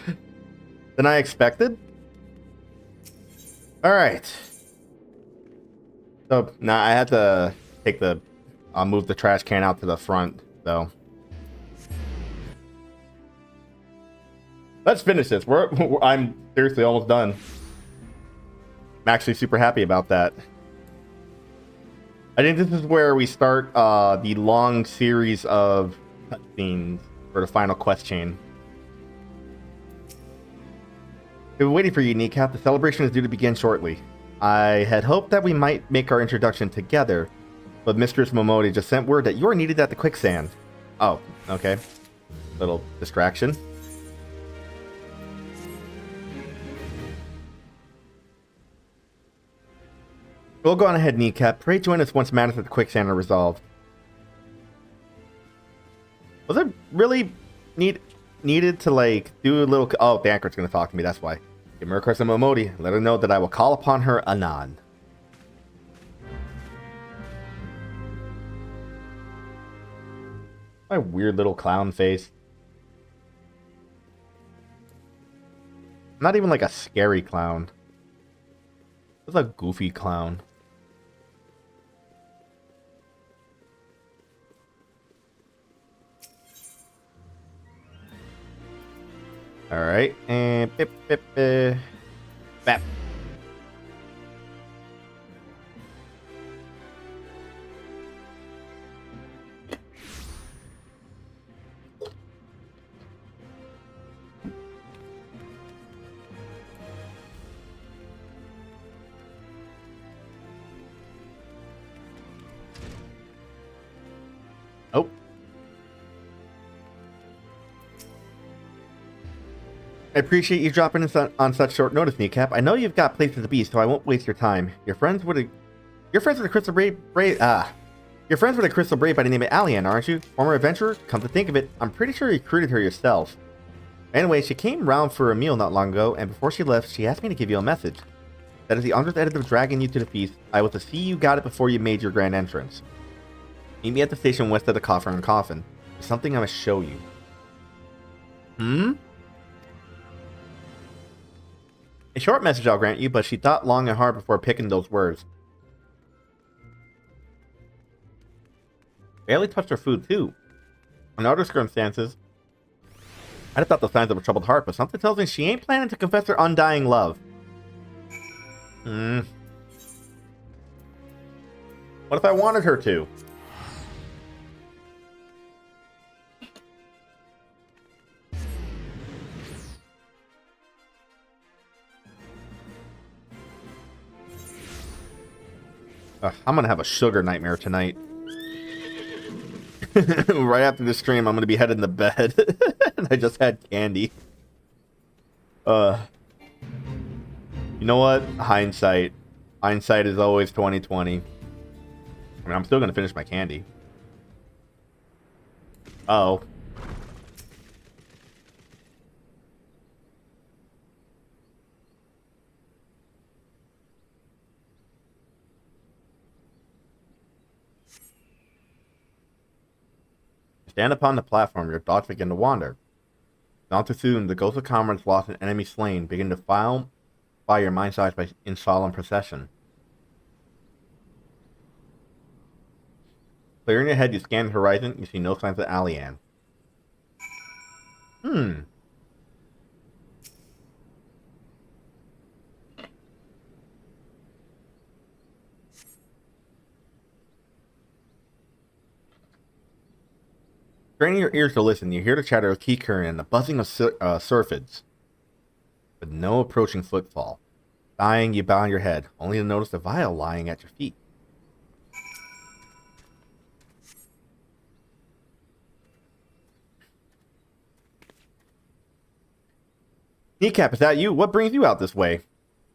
than I expected. Alright. So, now I had to take the... I'll move the trash can out to the front, though. Let's finish this. I'm seriously almost done. I'm actually super happy about that. I think this is where we start the long series of cutscenes for the final quest chain. We've been waiting for you, Kneecap. The celebration is due to begin shortly. I had hoped that we might make our introduction together, but Mistress Momodi just sent word that you are needed at the quicksand. Oh, okay. Little distraction. We'll go on ahead, Kneecap. Pray join us once matters at the quicksand are resolved. Was it really needed to, like, do a little... Oh, the anchor's gonna talk to me, that's why. Give her a curse on Momodi. Let her know that I will call upon her anon. My weird little clown face. Not even like a scary clown. It's a goofy clown. Alright, and bap. Oh. I appreciate you dropping in on such short notice, Kneecap. I know you've got places to be, so I won't waste your time. You're friends with a crystal brave You're friends with a crystal brave by the name of Alian, aren't you? Former adventurer? Come to think of it, I'm pretty sure you recruited her yourself. Anyway, she came round for a meal not long ago, and before she left, she asked me to give you a message. That is the honest edit of dragging you to the feast. I was to see you got it before you made your grand entrance. Meet me at the station west of the Coffer and Coffin. There's something I must show you. A short message I'll grant you, but she thought long and hard before picking those words. Barely touched her food, too. In other circumstances, I'd have thought the signs of a troubled heart, but something tells me she ain't planning to confess her undying love. What if I wanted her to? I'm gonna have a sugar nightmare tonight. Right after this stream, I'm gonna be heading to bed. And I just had candy. You know what? Hindsight. Hindsight is always 20/20. I mean, I'm still gonna finish my candy. Uh-oh. Stand upon the platform, your thoughts begin to wander. Not too soon, the ghosts of comrades lost and enemies slain begin to file by your mind's eyes in solemn procession. Clearing your head, you scan the horizon, you see no signs of Alian. Straining your ears to listen, you hear the chatter of key current and the buzzing of surfids. But no approaching footfall. Sighing, you bow your head, only to notice the vial lying at your feet. Kneecap, is that you? What brings you out this way?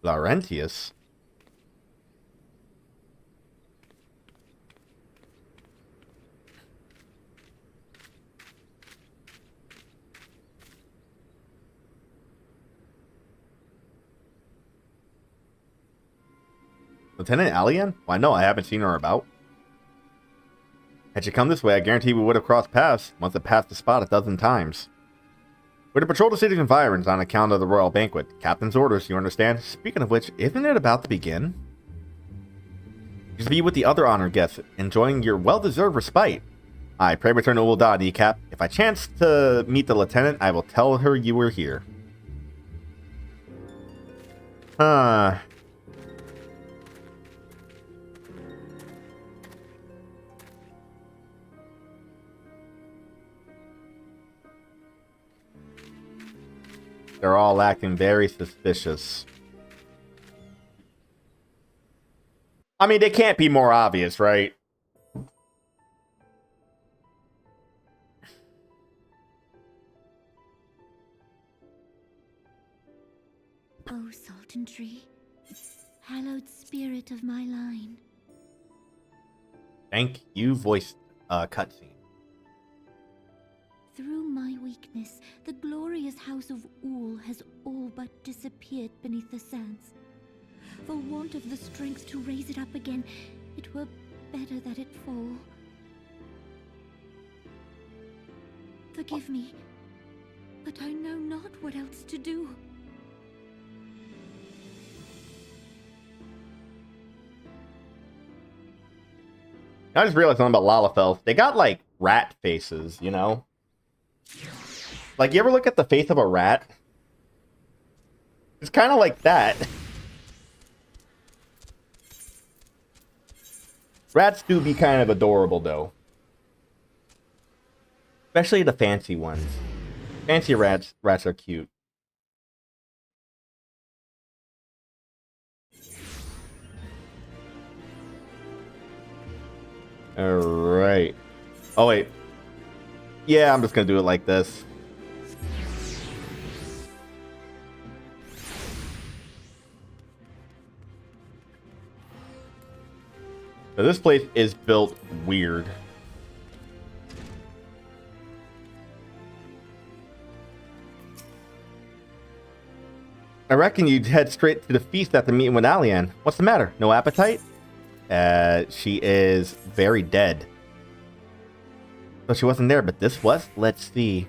Laurentius? Lieutenant Alian? Why, no, I haven't seen her about. Had she come this way, I guarantee we would have crossed paths once it passed the spot a dozen times. We're to patrol the city's environs on account of the royal banquet. Captain's orders, you understand? Speaking of which, isn't it about to begin? You should be with the other honored guests, enjoying your well-deserved respite. I pray return to Uldad, Kneecap. If I chance to meet the lieutenant, I will tell her you were here. Huh. They're all acting very suspicious. I mean, they can't be more obvious, right? Oh, Sultan Tree, hallowed spirit of my line. Thank you, voice cutscene. Through my weakness, the glorious house of Ul has all but disappeared beneath the sands. For want of the strength to raise it up again, it were better that it fall. Forgive me, but I know not what else to do. I just realized something about Lalafell. They got, like, rat faces, you know? Like, you ever look at the face of a rat? It's kind of like that. Rats do be kind of adorable, though. Especially the fancy ones. Fancy rats are cute. Alright. Oh, wait. Yeah, I'm just gonna do it like this. So this place is built weird. I reckon you'd head straight to the feast after meeting with Alian. What's the matter? No appetite? She is very dead. So she wasn't there, but this was? Let's see.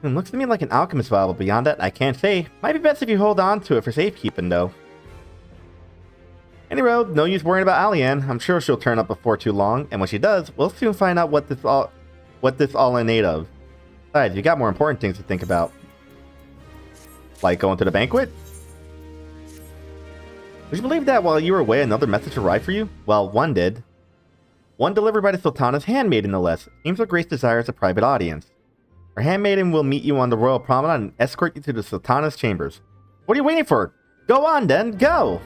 It looks to me like an alchemist vial, but beyond that, I can't say. Might be best if you hold on to it for safekeeping, though. Anyway, no use worrying about Alian. I'm sure she'll turn up before too long, and when she does, we'll soon find out what this all in aid of. Besides, you got more important things to think about. Like going to the banquet? Would you believe that while you were away, another message arrived for you? Well, one did. One delivered by the Sultana's handmaiden, no less. Seems her grace desires a private audience. Her handmaiden will meet you on the royal promenade and escort you to the Sultana's chambers. What are you waiting for? Go on, then. Go!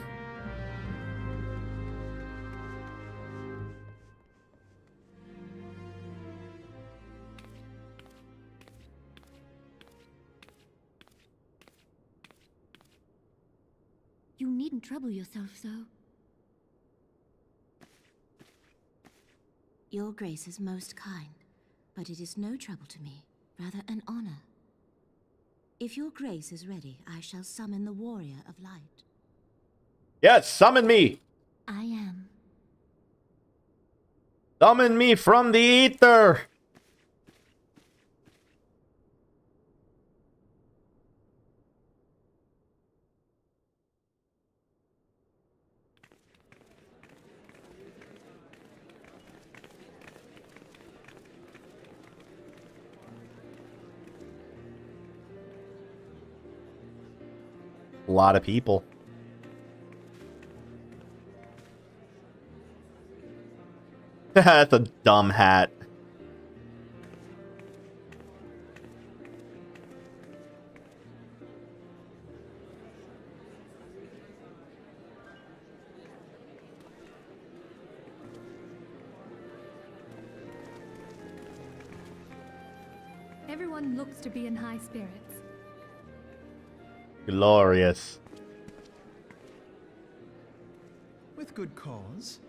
You needn't trouble yourself so. Your grace is most kind, but it is no trouble to me, rather an honor. If your grace is ready, I shall summon the warrior of light. Yes, summon me! I am. Summon me from the ether! A lot of people. That's a dumb hat. Everyone looks to be in high spirits. Glorious. With good cause.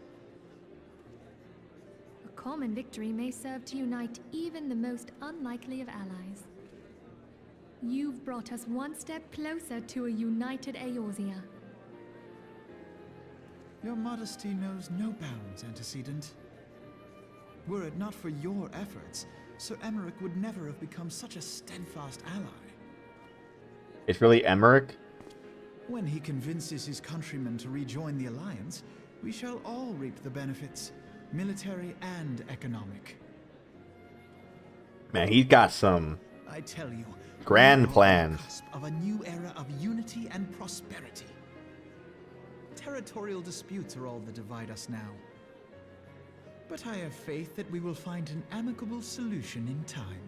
A common victory may serve to unite even the most unlikely of allies. You've brought us one step closer to a united Eorzea. Your modesty knows no bounds, antecedent. Were it not for your efforts, Sir Emmerich would never have become such a steadfast ally. It's really Emmerich. When he convinces his countrymen to rejoin the Alliance, we shall all reap the benefits, military and economic. Man, he's got some I tell you, grand we are on plans. the cusp of a new era of unity and prosperity. Territorial disputes are all that divide us now. But I have faith that we will find an amicable solution in time.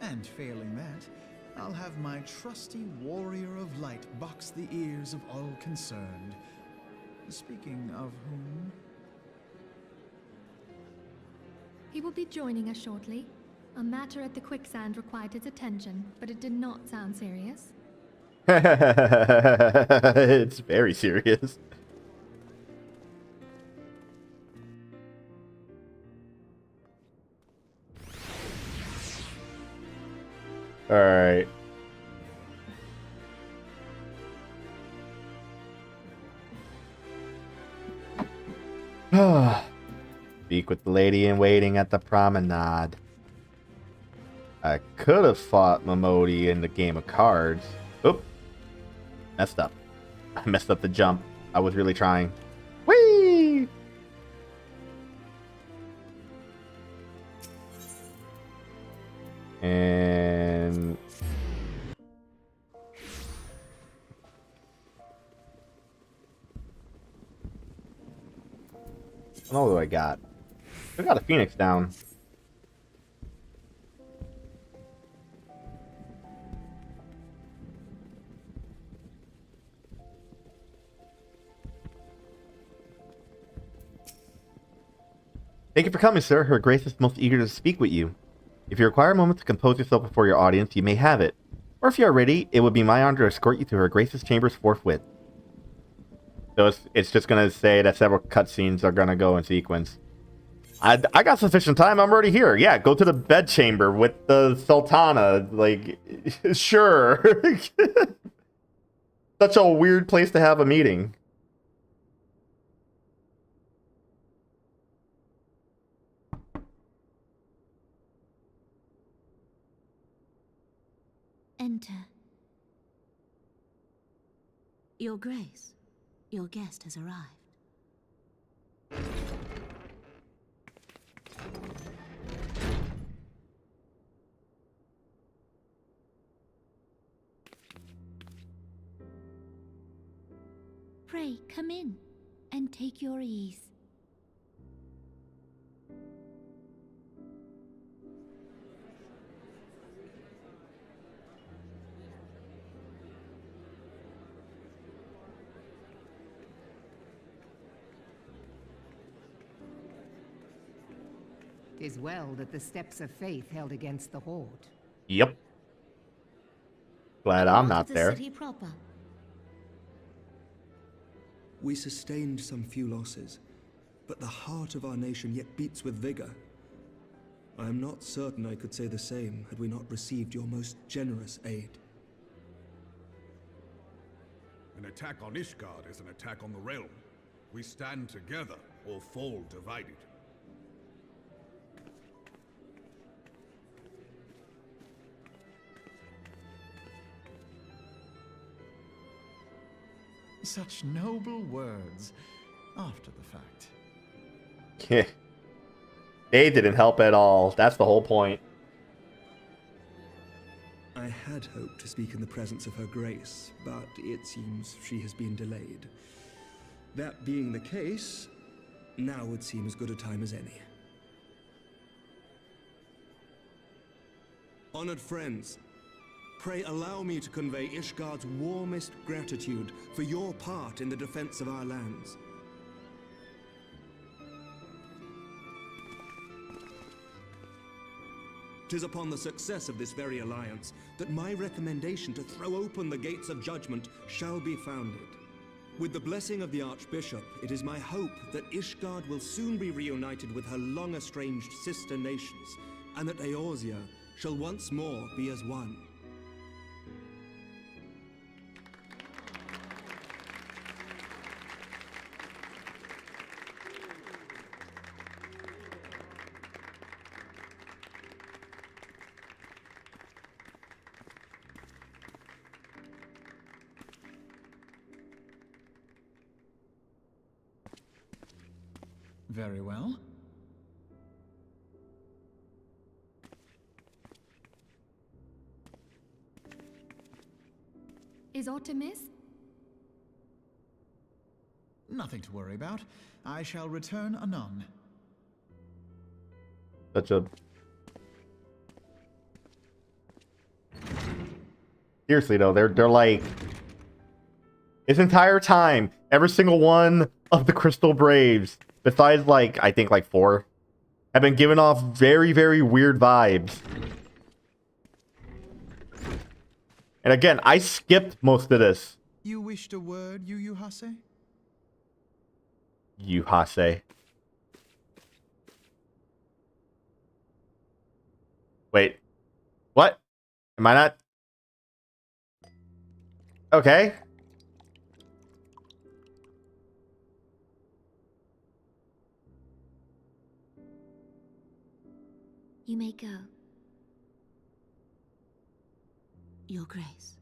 And failing that, I'll have my trusty warrior of light box the ears of all concerned. Speaking of whom... He will be joining us shortly. A matter at the quicksand required his attention, but it did not sound serious. It's very serious. All right. Speak with the lady in waiting at the promenade. I could have fought Momodi in the game of cards. Oop. Messed up. I messed up the jump. I was really trying. Whee! And... what do I got? I got a Phoenix down. Thank you for coming, sir. Her Grace is most eager to speak with you. If you require a moment to compose yourself before your audience, you may have it. Or if you are ready, it would be my honor to escort you to Her Grace's chambers forthwith. So it's just going to say that several cutscenes are going to go in sequence. I got sufficient time. I'm already here. Yeah, go to the bedchamber with the Sultana. Like, sure. Such a weird place to have a meeting. Enter. Your Grace, your guest has arrived. Pray, come in and take your ease. Tis well that the steps of faith held against the horde. Yep. Glad I'm not The there. city proper. We sustained some few losses, but the heart of our nation yet beats with vigor. I am not certain I could say the same had we not received your most generous aid. An attack on Ishgard is an attack on the realm. We stand together or fall divided. Such noble words after the fact. Yeah. They didn't help at all. That's the whole point. I had hoped to speak in the presence of Her Grace, but it seems she has been delayed. That being the case, now would seem as good a time as any. Honored friends, pray allow me to convey Ishgard's warmest gratitude for your part in the defense of our lands. Tis upon the success of this very alliance that my recommendation to throw open the gates of judgment shall be founded. With the blessing of the Archbishop, it is my hope that Ishgard will soon be reunited with her long-estranged sister nations, and that Eorzea shall once more be as one. Very well. Is aught amiss? Nothing to worry about. I shall return anon. Such a... Seriously though, they're like... This entire time, every single one of the Crystal Braves, besides like, I think like 4, have been giving off very, very weird vibes. And again, I skipped most of this. You wished a word, Yu Hase? Yuhase. Wait. What? Am I not? Okay. You may go. Your Grace.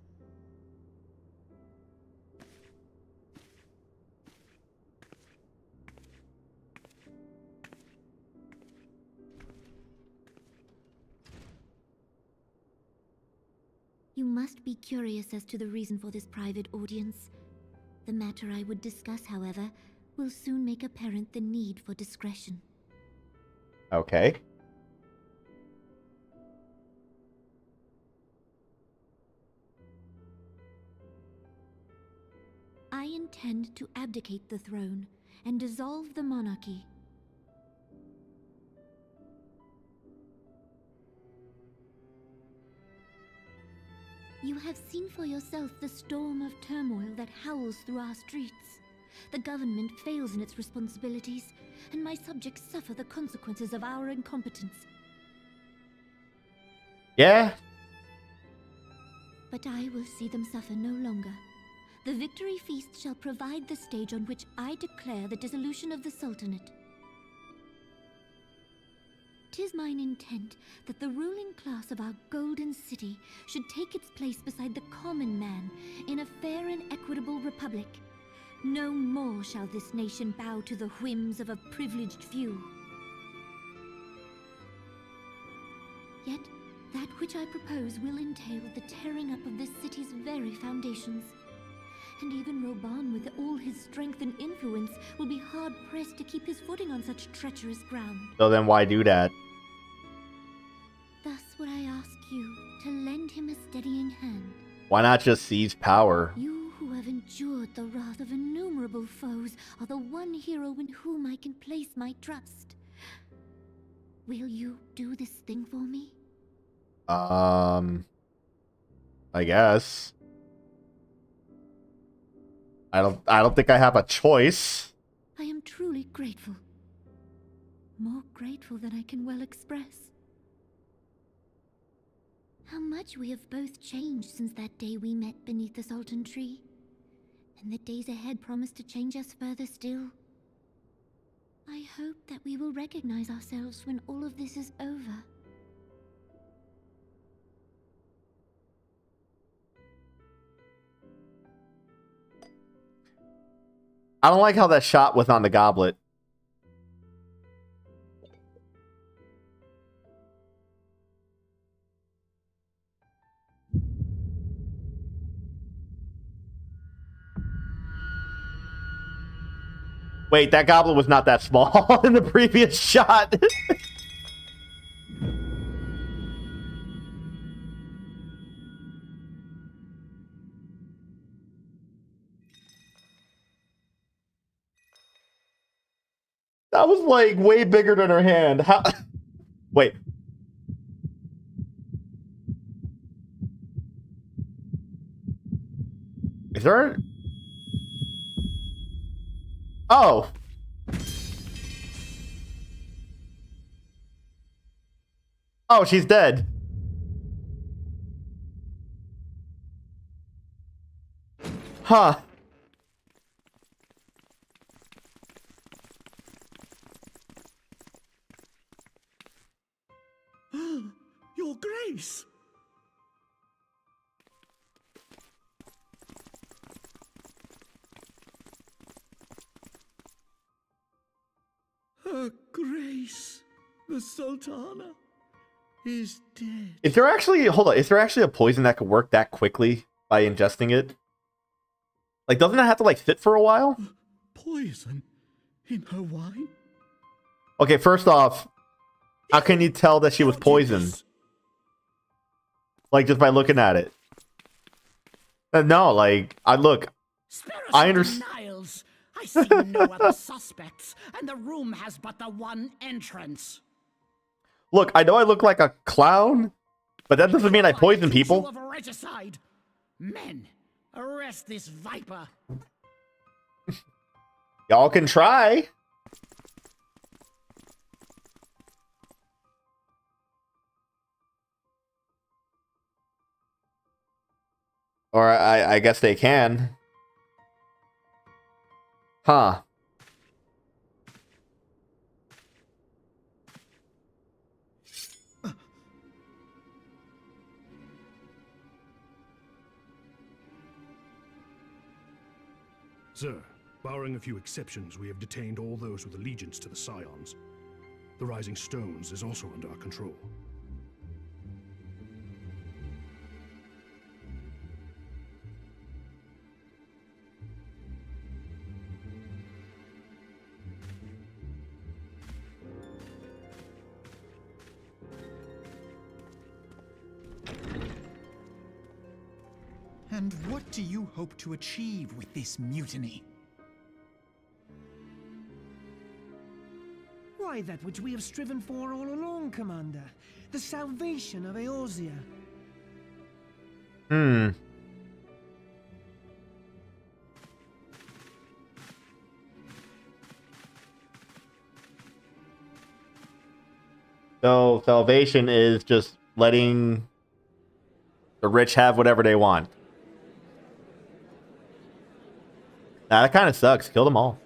You must be curious as to the reason for this private audience. The matter I would discuss, however, will soon make apparent the need for discretion. Okay. I intend to abdicate the throne and dissolve the monarchy. You have seen for yourself the storm of turmoil that howls through our streets. The government fails in its responsibilities, and my subjects suffer the consequences of our incompetence. Yeah. But I will see them suffer no longer. The victory feast shall provide the stage on which I declare the dissolution of the Sultanate. 'Tis mine intent that the ruling class of our golden city should take its place beside the common man in a fair and equitable republic. No more shall this nation bow to the whims of a privileged few. Yet, that which I propose will entail the tearing up of this city's very foundations. And even Roban, with all his strength and influence, will be hard-pressed to keep his footing on such treacherous ground. So then why do that? Thus would I ask you to lend him a steadying hand. Why not just seize power? You who have endured the wrath of innumerable foes are the one hero in whom I can place my trust. Will you do this thing for me? I guess. I don't think I have a choice. I am truly grateful. More grateful than I can well express. How much we have both changed since that day we met beneath the Sultan tree. And the days ahead promise to change us further still. I hope that we will recognize ourselves when all of this is over. I don't like how that shot was on the goblet. Wait, that goblet was not that small in the previous shot. That was like way bigger than her hand. How? Wait. Is there? Oh. Oh, she's dead. Huh. Your Grace! Her Grace, the Sultana, is dead. Is there actually, hold on, is there actually a poison that could work that quickly by ingesting it? Like, doesn't it have to, like, sit for a while? Poison in her wine? Okay, first off, how can you tell that she was poisoned? Like, just by looking at it. No, like, I understand. Niles. I see no other suspects, and the room has but the one entrance. Look, I know I look like a clown, but that doesn't mean I poison people. Of regicide. Men, arrest this viper. Y'all can try. Or I guess they can. Huh. Sir, barring a few exceptions, we have detained all those with allegiance to the Scions. The Rising Stones is also under our control. And what do you hope to achieve with this mutiny? Why, that which we have striven for all along, Commander. The salvation of Eorzea. So, salvation is just letting the rich have whatever they want. Nah, that kind of sucks. Kill them all.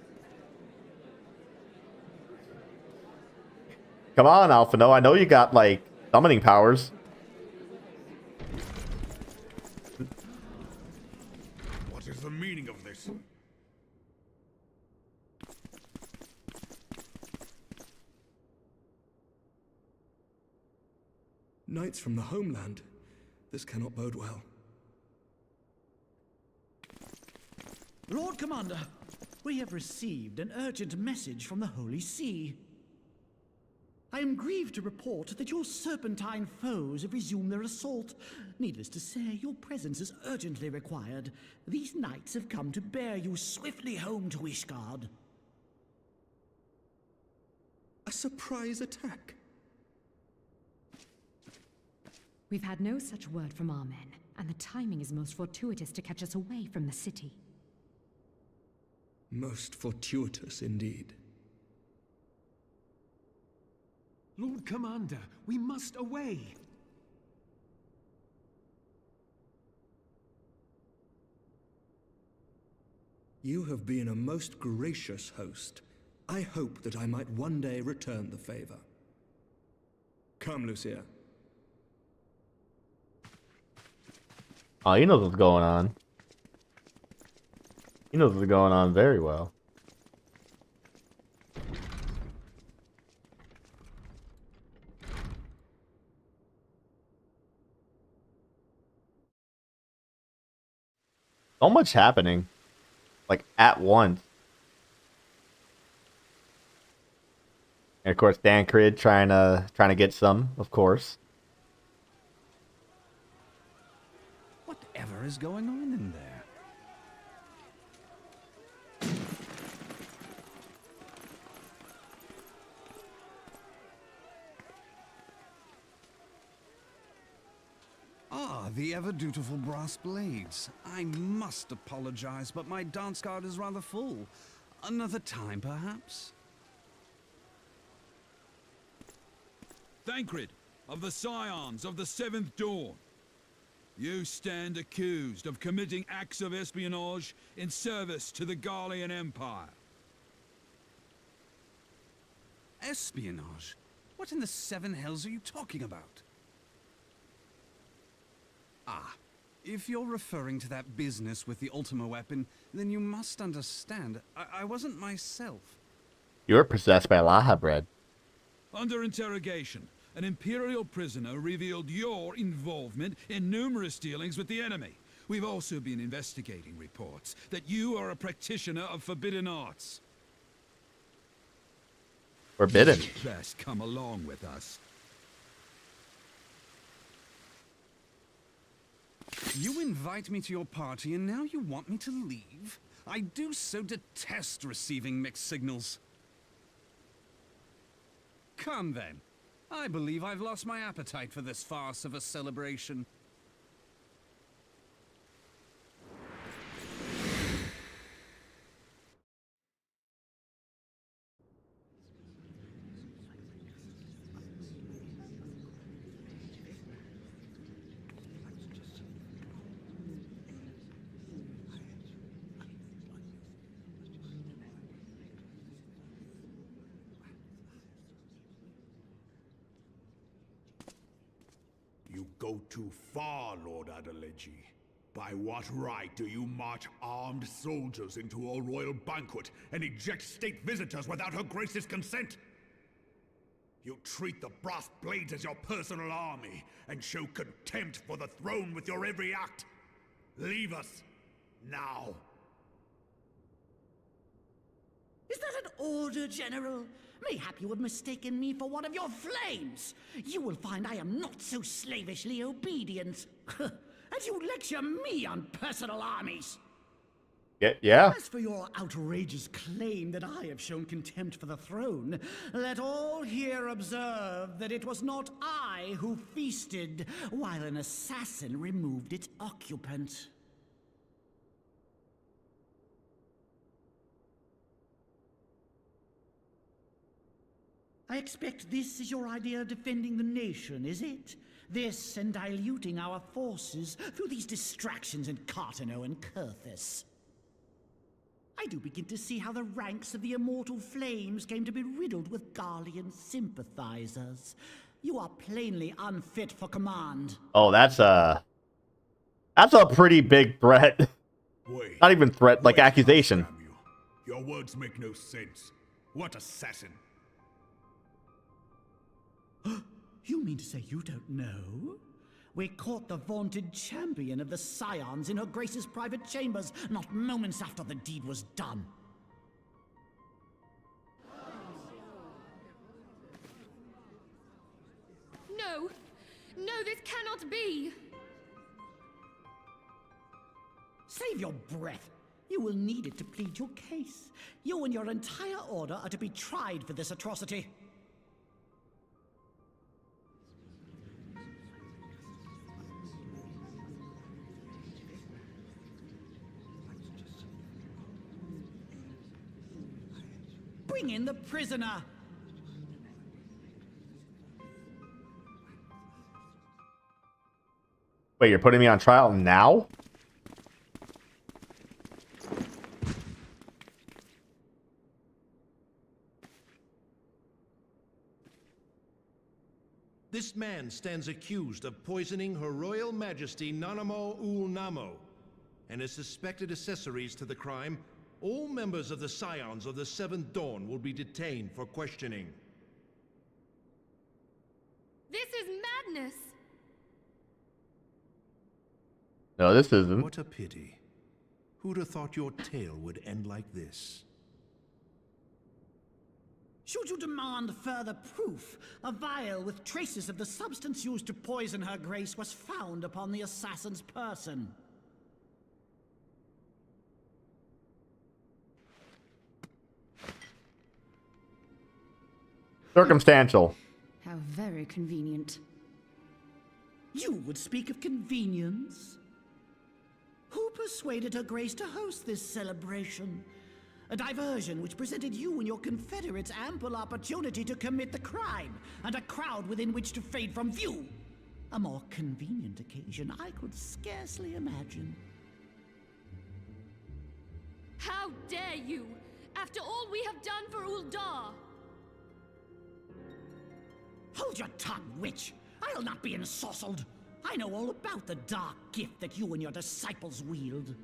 Come on, Alphino. I know you got, like, summoning powers. What is the meaning of this? Knights from the homeland. This cannot bode well. Lord Commander, we have received an urgent message from the Holy See. I am grieved to report that your serpentine foes have resumed their assault. Needless to say, your presence is urgently required. These knights have come to bear you swiftly home to Ishgard. A surprise attack? We've had no such word from our men, and the timing is most fortuitous to catch us away from the city. Most fortuitous indeed. Lord Commander, we must away. You have been a most gracious host. I hope that I might one day return the favor. Come, Lucia. Oh, he knows what's going on. He knows what's going on very well. So much happening, like, at once. And of course, Dancrid trying to get some, of course. Whatever is going on in there? Ah, the ever-dutiful brass blades. I must apologize, but my dance card is rather full. Another time, perhaps? Dancrid, of the Scions of the Seventh Dawn. You stand accused of committing acts of espionage in service to the Garlean Empire. Espionage? What in the seven hells are you talking about? Ah, if you're referring to that business with the Ultima weapon, then you must understand, I wasn't myself. You were possessed by Laha bread. Under interrogation, an Imperial prisoner revealed your involvement in numerous dealings with the enemy. We've also been investigating reports that you are a practitioner of forbidden arts. Forbidden. You'd best come along with us. You invite me to your party and now you want me to leave? I do so detest receiving mixed signals. Come then. I believe I've lost my appetite for this farce of a celebration. You go too far, Lord Adeleji. By what right do you march armed soldiers into a royal banquet and eject state visitors without her grace's consent? You treat the brass blades as your personal army and show contempt for the throne with your every act. Leave us, now. Is that an order, General? Mayhap you have mistaken me for one of your flames. You will find I am not so slavishly obedient. And you lecture me on personal armies. Yeah. As for your outrageous claim that I have shown contempt for the throne, let all here observe that it was not I who feasted while an assassin removed its occupant. I expect this is your idea of defending the nation, is it? This and diluting our forces through these distractions in Cartano and Kurthis. I do begin to see how the ranks of the Immortal Flames came to be riddled with Garlean sympathizers. You are plainly unfit for command. Oh, that's a pretty big threat. Wait. Not even threat, like accusation. Samuel. Your words make no sense. What assassin? You mean to say you don't know? We caught the vaunted champion of the Scions in her Grace's private chambers, not moments after the deed was done. No! No, this cannot be! Save your breath. You will need it to plead your case. You and your entire order are to be tried for this atrocity. Bring in the prisoner! Wait, you're putting me on trial now? This man stands accused of poisoning Her Royal Majesty Nanamo Ul Namo, and as suspected accessories to the crime, all members of the Scions of the Seventh Dawn will be detained for questioning. This is madness! No, this isn't. What a pity. Who'd have thought your tale would end like this? Should you demand further proof, a vial with traces of the substance used to poison her grace was found upon the assassin's person. Circumstantial. How very convenient. You would speak of convenience? Who persuaded her grace to host this celebration? A diversion which presented you and your confederates ample opportunity to commit the crime, and a crowd within which to fade from view. A more convenient occasion I could scarcely imagine. How dare you! After all we have done for Uldar! Hold your tongue, witch! I'll not be ensorcelled! I know all about the dark gift that you and your disciples wield.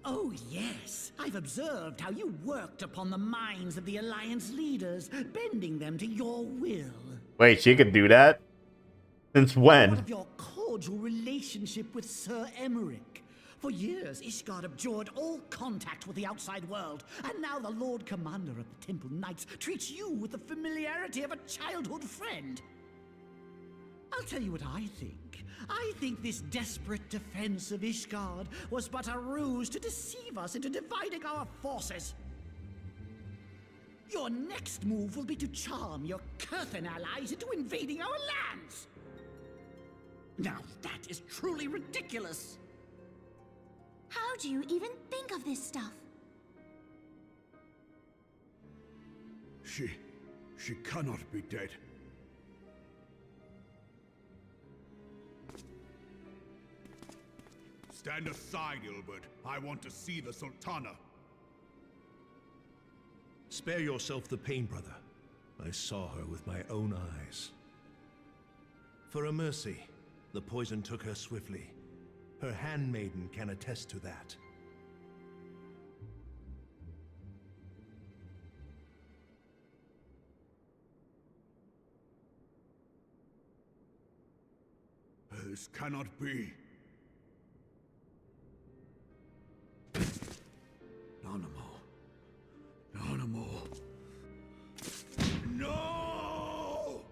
Oh, yes. I've observed how you worked upon the minds of the Alliance leaders, bending them to your will. Wait, she could do that? Since when? What of your cordial relationship with Sir Emmerich? For years, Ishgard abjured all contact with the outside world, and now the Lord Commander of the Temple Knights treats you with the familiarity of a childhood friend. I'll tell you what I think. I think this desperate defense of Ishgard was but a ruse to deceive us into dividing our forces. Your next move will be to charm your Kurthan allies into invading our lands. Now that is truly ridiculous. How do you even think of this stuff? She cannot be dead. Stand aside, Ilbert. I want to see the Sultana. Spare yourself the pain, brother. I saw her with my own eyes. For a mercy, the poison took her swiftly. Her handmaiden can attest to that. This cannot be. Nanamo. No!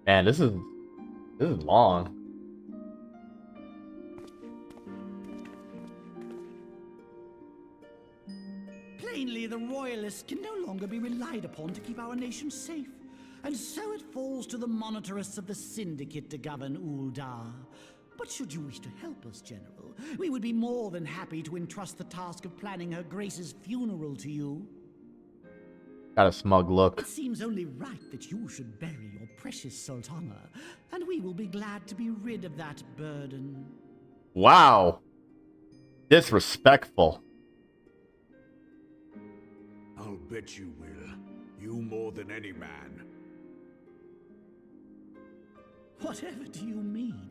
Man, this is long. Plainly, the Royalists can no longer be relied upon to keep our nation safe. And so it falls to the monitorists of the Syndicate to govern Uldar. But should you wish to help us, General, we would be more than happy to entrust the task of planning Her Grace's funeral to you. Got a smug look. It seems only right that you should bury your precious Sultana, and we will be glad to be rid of that burden. Wow. Disrespectful. I'll bet you will. You more than any man. Whatever do you mean?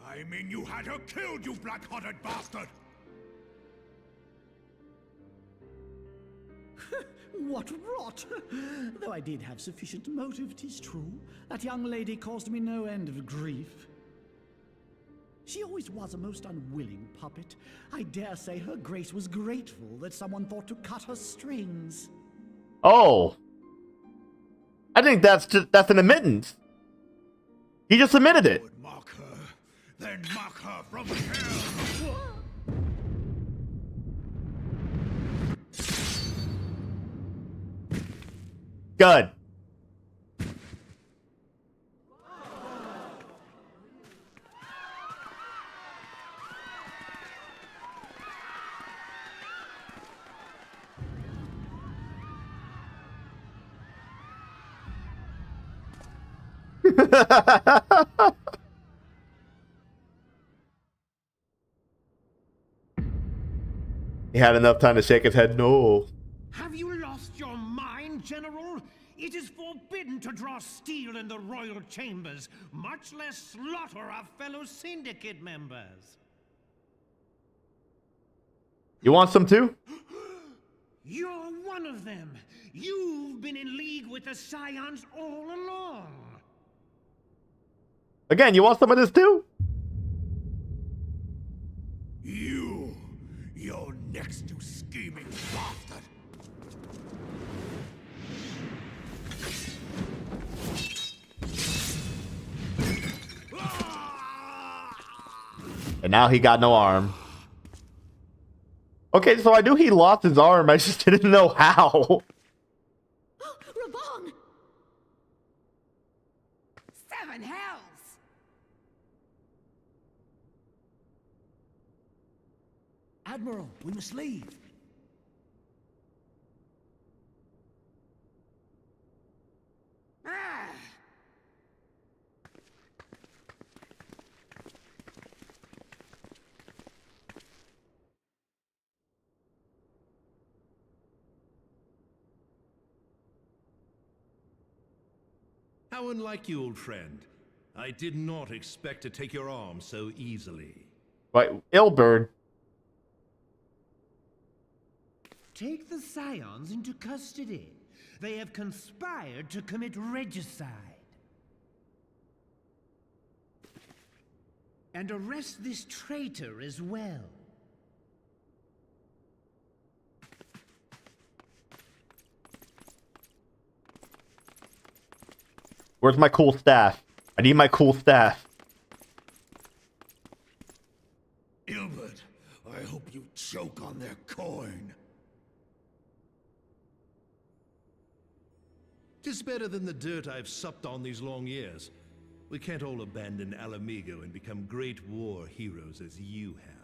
I mean you had her killed, you black-hearted bastard! What rot! Though I did have sufficient motive, 'tis true. That young lady caused me no end of grief. She always was a most unwilling puppet. I dare say Her Grace was grateful that someone thought to cut her strings. Oh. I think that's an admittance. He just admitted it. Mock her, then mock her from hell! Good. He had enough time to shake his head no. Have you lost your mind, General? It is forbidden to draw steel in the royal chambers, much less slaughter our fellow syndicate members. You want some too? You're one of them. You've been in league with the Scions all along. Again, you want some of this too? You're next, you scheming bastard! And now he got no arm. Okay, so I knew he lost his arm, I just didn't know how. Rabong! Seven hells! Admiral, we must leave. Ah! How unlike you, old friend. I did not expect to take your arm so easily. Right, Ilbird. Take the Scions into custody. They have conspired to commit regicide. And arrest this traitor as well. Where's my cool staff? I need my cool staff. Ilbert, I hope you choke on their coin. 'Tis better than the dirt I've supped on these long years. We can't all abandon Alamigo and become great war heroes as you have.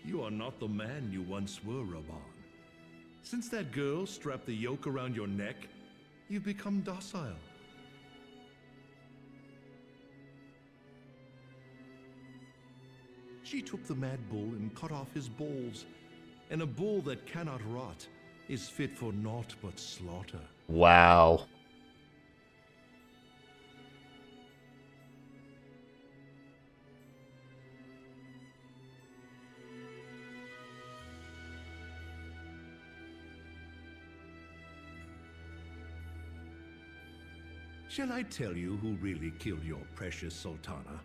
You are not the man you once were, Raban. Since that girl strapped the yoke around your neck, you've become docile. She took the mad bull and cut off his balls. And a bull that cannot rot is fit for naught but slaughter. Wow. Shall I tell you who really killed your precious Sultana?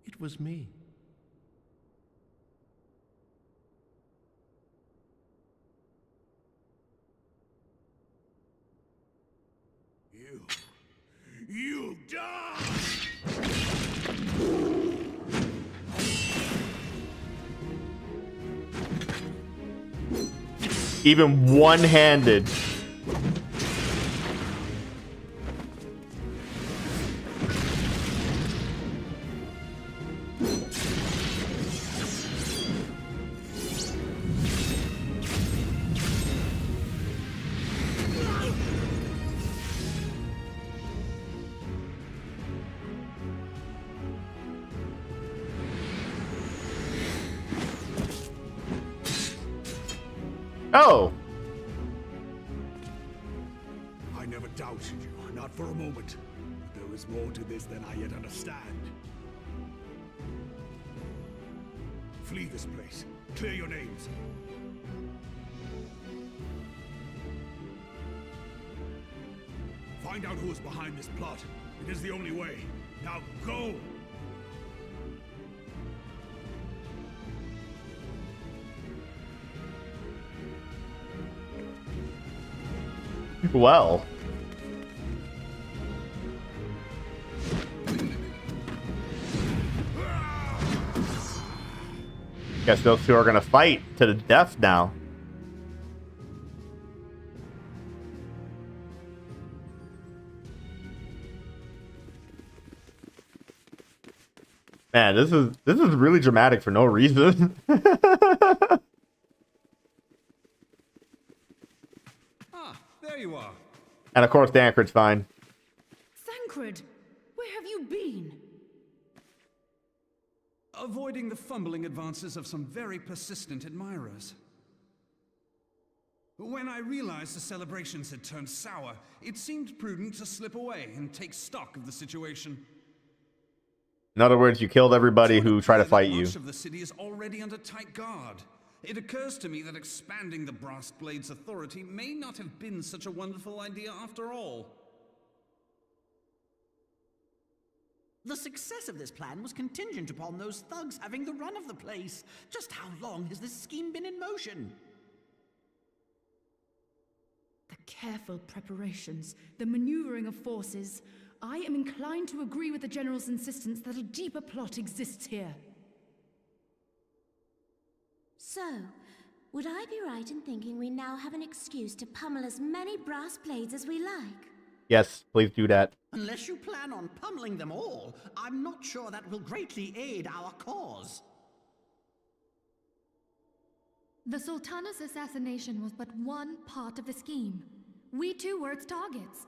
It was me. You die! Even one-handed. Oh! I never doubted you, not for a moment. But there is more to this than I yet understand. Flee this place. Clear your names. Find out who is behind this plot. It is the only way. Now go! Well. Guess those two are gonna fight to the death now. Man, this is really dramatic for no reason. There you are. And of course, Thancred's fine. Thancred, where have you been? Avoiding the fumbling advances of some very persistent admirers. When I realized the celebrations had turned sour, it seemed prudent to slip away and take stock of the situation. In other words, you killed everybody who tried to fight you. Much of the city is already under tight guard. It occurs to me that expanding the Brass Blade's authority may not have been such a wonderful idea after all. The success of this plan was contingent upon those thugs having the run of the place. Just how long has this scheme been in motion? The careful preparations, the maneuvering of forces. I am inclined to agree with the General's insistence that a deeper plot exists here. So, would I be right in thinking we now have an excuse to pummel as many brass blades as we like? Yes, please do that. Unless you plan on pummeling them all, I'm not sure that will greatly aid our cause. The Sultana's assassination was but one part of the scheme. We too were its targets.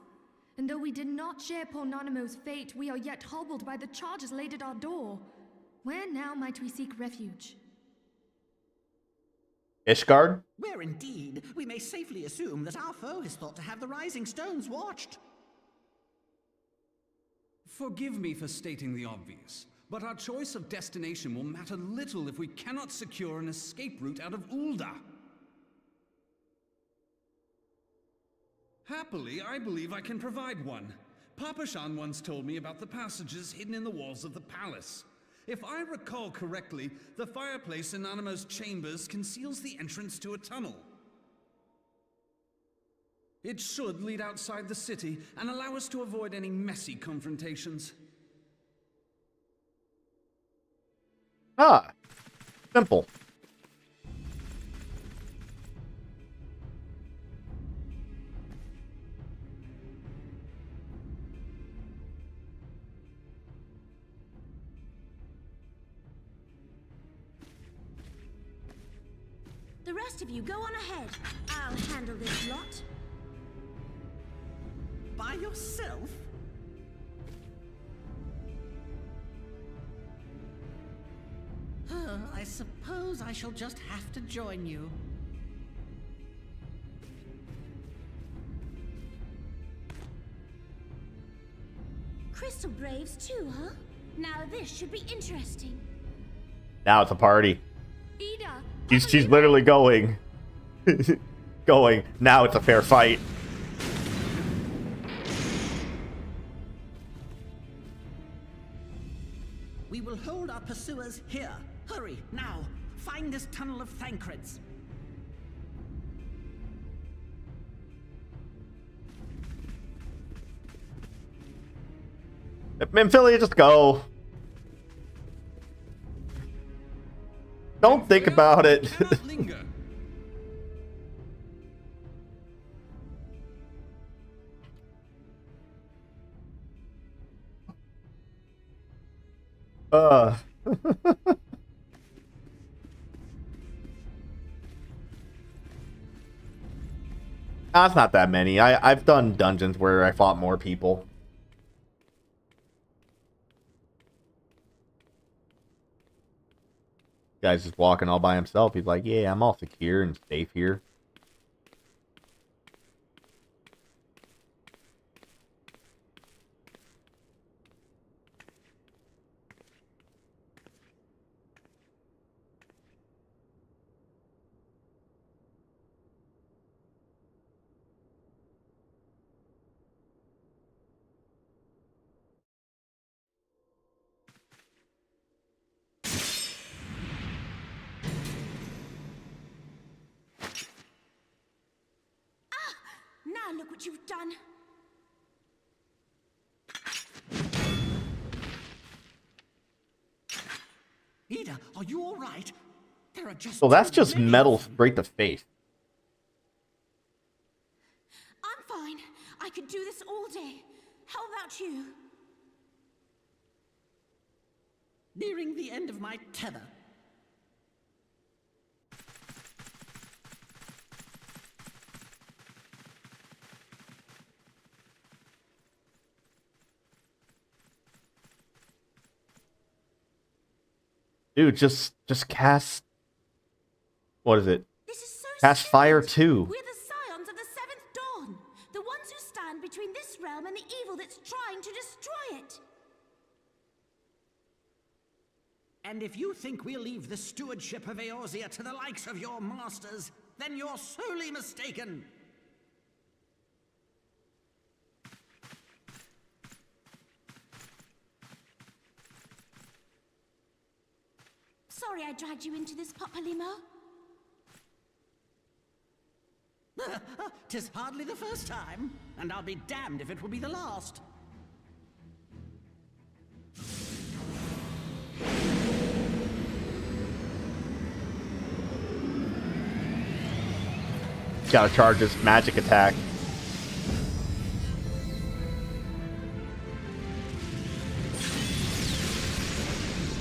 And though we did not share poor Nanamo's fate, we are yet hobbled by the charges laid at our door. Where now might we seek refuge? Ishgard? Where indeed, we may safely assume that our foe is thought to have the Rising Stones watched. Forgive me for stating the obvious, but our choice of destination will matter little if we cannot secure an escape route out of Ul'dah. Happily, I believe I can provide one. Papa Shan once told me about the passages hidden in the walls of the palace. If I recall correctly, the fireplace in Nanamo's chambers conceals the entrance to a tunnel. It should lead outside the city and allow us to avoid any messy confrontations. Ah, simple. The rest of you go on ahead. I'll handle this lot. By yourself? I suppose I shall just have to join you. Crystal Braves too, huh? Now this should be interesting. Now it's a party. Ida! She's literally going. Going. Now it's a fair fight. We will hold our pursuers here. Hurry, now. Find this tunnel of Thancred's. Amphilia, just go. Don't think about it. Linger. It's not that many. I've done dungeons where I fought more people. Guy's just walking all by himself. He's like, yeah, I'm all secure and safe here. Now look what you've done. Ida, are you all right? There are just. So that's just metal straight to face. I'm fine. I could do this all day. How about you? Nearing the end of my tether. Dude, just cast. What is it? This is so Cast fire too. We're the scions of the Seventh Dawn, the ones who stand between this realm and the evil that's trying to destroy it. And if you think we'll leave the stewardship of Eorzea to the likes of your masters, then you're sorely mistaken. Sorry I dragged you into this, Papalymo. 'Tis hardly the first time, and I'll be damned if it will be the last. Gotta charge this magic attack.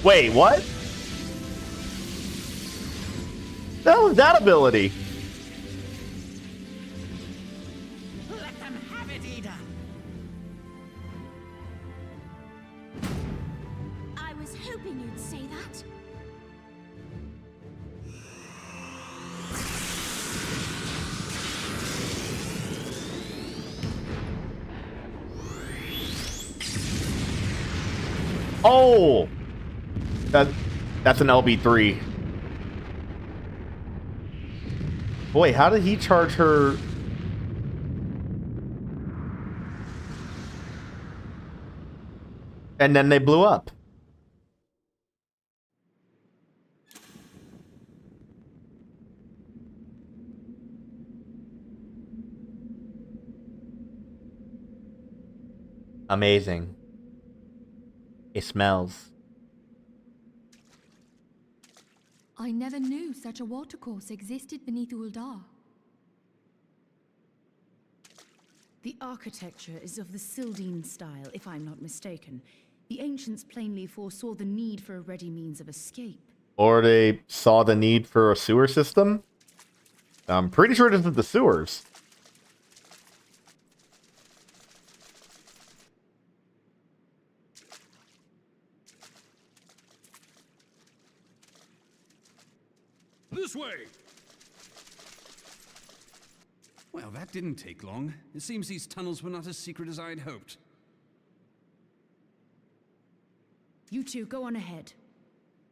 Wait, what? That was that ability. Let them have it, Ida. Oh! That's an LB3. Boy, how did he charge her? And then they blew up. Amazing. It smells. I never knew such a watercourse existed beneath Uldar. The architecture is of the Sildine style, if I'm not mistaken. The ancients plainly foresaw the need for a ready means of escape. Or they saw the need for a sewer system. I'm pretty sure this is the sewers. This way! Well, that didn't take long. It seems these tunnels were not as secret as I had hoped. You two, go on ahead.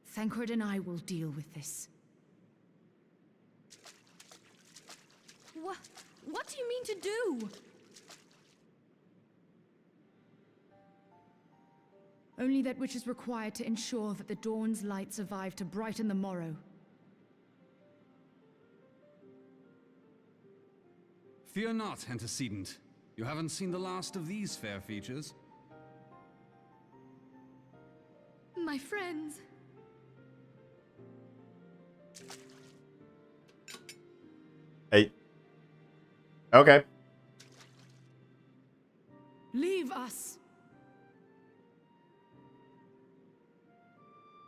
Thancred and I will deal with this. What do you mean to do? Only that which is required to ensure that the dawn's light survive to brighten the morrow. Fear not, antecedent. You haven't seen the last of these fair features. My friends. Hey. Okay. Leave us.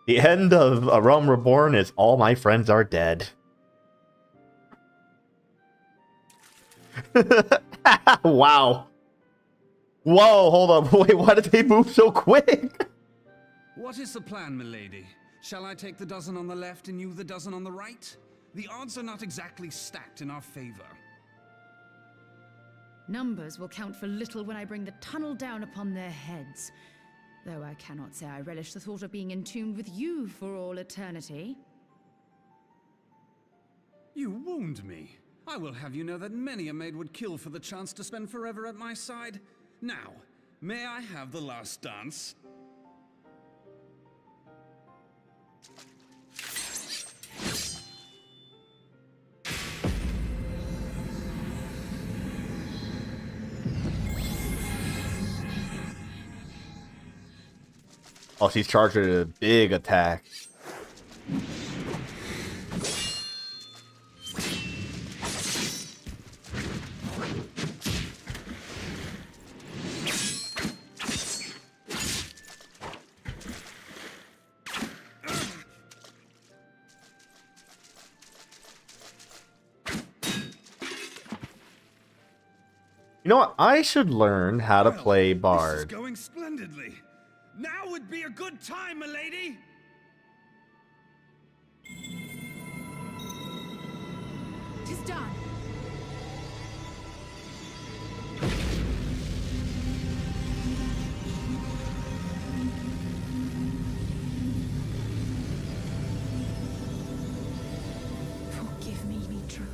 The end of A Realm Reborn is all my friends are dead. Wow. Whoa, hold up. Wait, why did they move so quick? What is the plan, milady? Shall I take the dozen on the left and you the dozen on the right? The odds are not exactly stacked in our favor. Numbers will count for little when I bring the tunnel down upon their heads. Though I cannot say I relish the thought of being entombed with you for all eternity. You wound me. I will have you know that many a maid would kill for the chance to spend forever at my side. Now, may I have the last dance? Oh, she's charged with a big attack. You know what? I should learn how to play Bard. This is going splendidly. Now would be a good time, milady. Tis done. Forgive me, Mitra.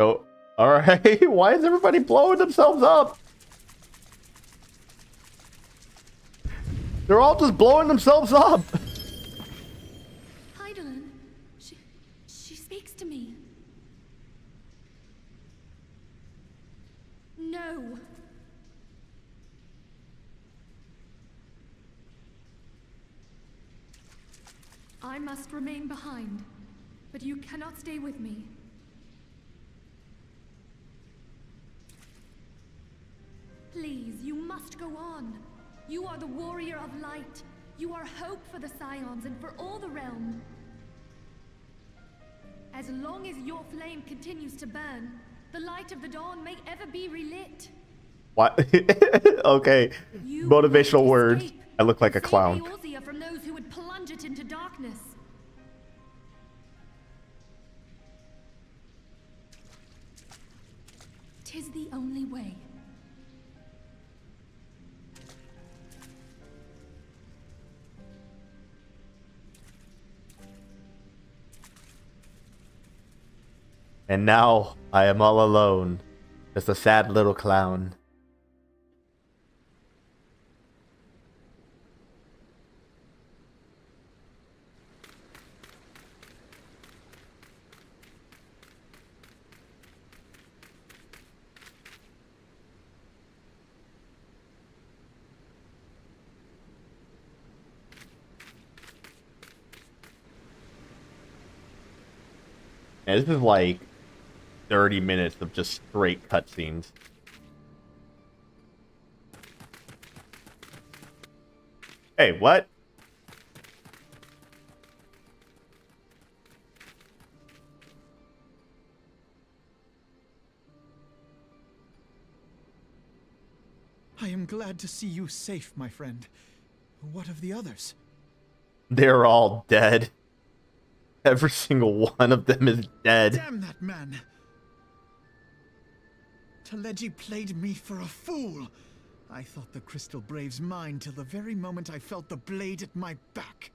Oh, all right. Why is everybody blowing themselves up? They're all just blowing themselves up. Heidelin, she speaks to me. No. I must remain behind, but you cannot stay with me. Please, you must go on. You are the warrior of light. You are hope for the Scions and for all the realm. As long as your flame continues to burn, the light of the dawn may ever be relit. What? Okay. Motivational word. I look like a clown. Eorzea from those who would plunge it into darkness. Tis the only way. And now I am all alone. Just a sad little clown. Yeah, this is like 30 minutes of just straight cutscenes. Hey, what? I am glad to see you safe, my friend. What of the others? They're all dead. Every single one of them is dead. Damn that man! Teleji played me for a fool. I thought the Crystal Brave's mine till the very moment I felt the blade at my back.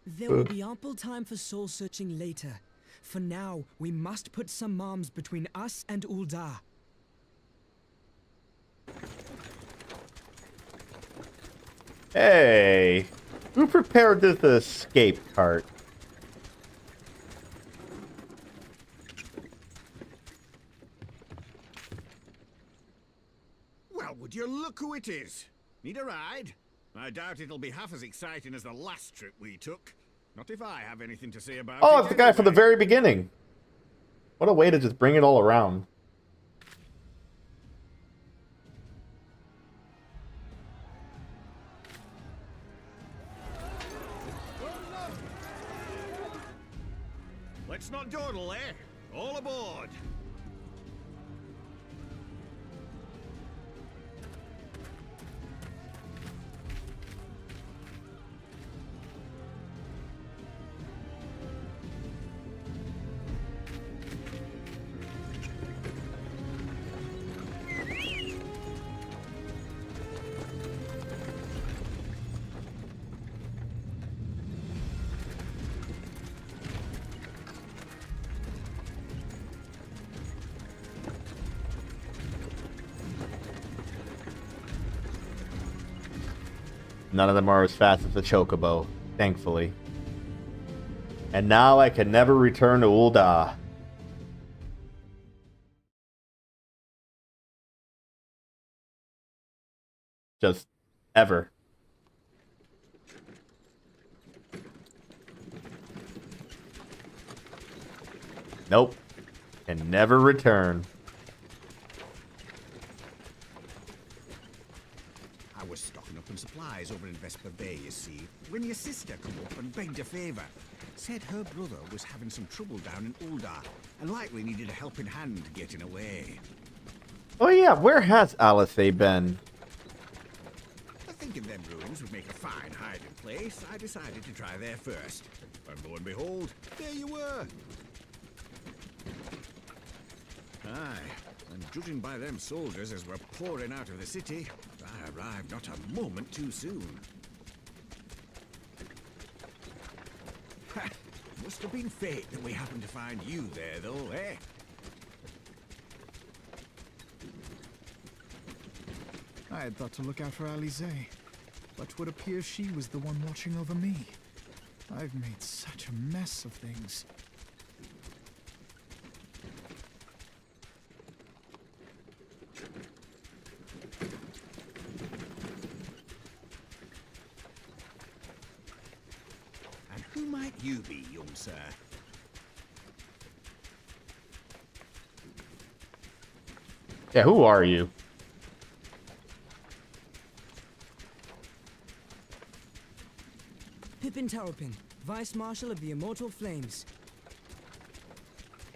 There will be ample time for soul-searching later. For now, we must put some arms between us and Ul'dah. Hey, who prepared this escape cart? Well, would you look who it is? Need a ride? I doubt it'll be half as exciting as the last trip we took. Not if I have anything to say about it. Oh, it's the guy from the very beginning. What a way to just bring it all around. Let's not dawdle, eh? All aboard! None of them are as fast as the Chocobo, thankfully. And now I can never return to Ul'dah. Just ever. Nope. Can never return. I was stocking up on supplies over in Vesper Bay, you see, when your sister come up and begged a favour. Said her brother was having some trouble down in Ul'dah, and likely needed a helping hand getting away. Oh yeah, where has Alice been? Thinking them ruins would make a fine hiding place, I decided to try there first. And lo and behold, there you were. Aye, and judging by them soldiers as were pouring out of the city, I arrived not a moment too soon. Must have been fate that we happened to find you there, though, eh? I had thought to look out for Alize, but would appear she was the one watching over me. I've made such a mess of things. And who might you be, young sir? Yeah, who are you? Pippin Taropin, Vice Marshal of the Immortal Flames.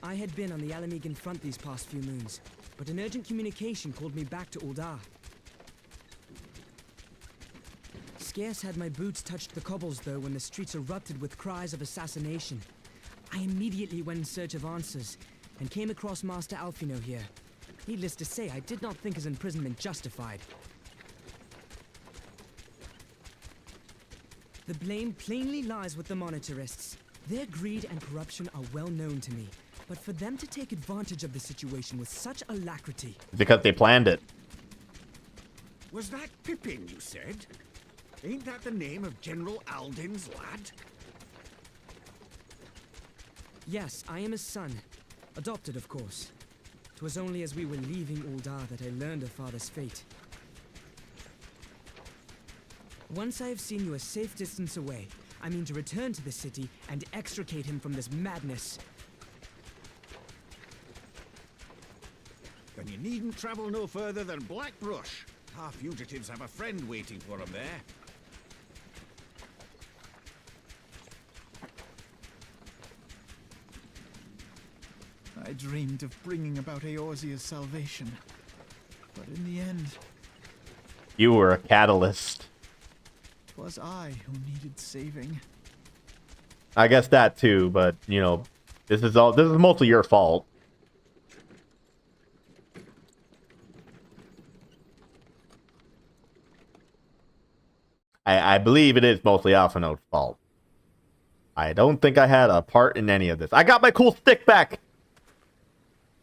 I had been on the Alamegan front these past few moons, but an urgent communication called me back to Uldar. Scarce had my boots touched the cobbles, though, when the streets erupted with cries of assassination. I immediately went in search of answers, and came across Master Alfino here. Needless to say, I did not think his imprisonment justified. The blame plainly lies with the monetarists. Their greed and corruption are well known to me, but for them to take advantage of the situation with such alacrity... Because they planned it. Was that Pippin, you said? Ain't that the name of General Alden's lad? Yes, I am his son. Adopted, of course. 'Twas only as we were leaving Uldar that I learned of father's fate. Once I have seen you a safe distance away, I mean to return to the city and extricate him from this madness. Then you needn't travel no further than Blackbrush. Our fugitives have a friend waiting for them there. I dreamed of bringing about Eorzea's salvation, but in the end, You were a catalyst. 'twas I who needed saving. I guess that too, but you know, this is mostly your fault. I believe it is mostly Alphino's fault. I don't think I had a part in any of this. I got my cool stick back!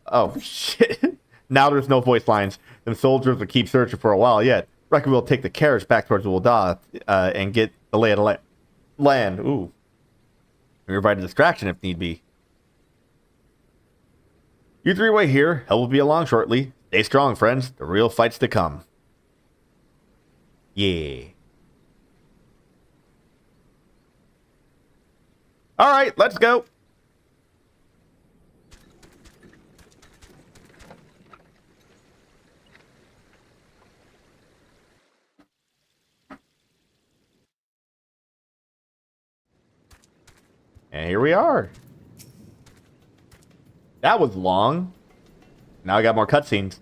Oh, shit. Now there's no voice lines. Them soldiers will keep searching for a while yet. Reckon we'll take the carriage back towards Uldar and get the lay of the land. Ooh. We provide a distraction if need be. You three wait here. Help will be along shortly. Stay strong, friends. The real fight's to come. Yeah. Alright, let's go. And here we are. That was long. Now I got more cutscenes.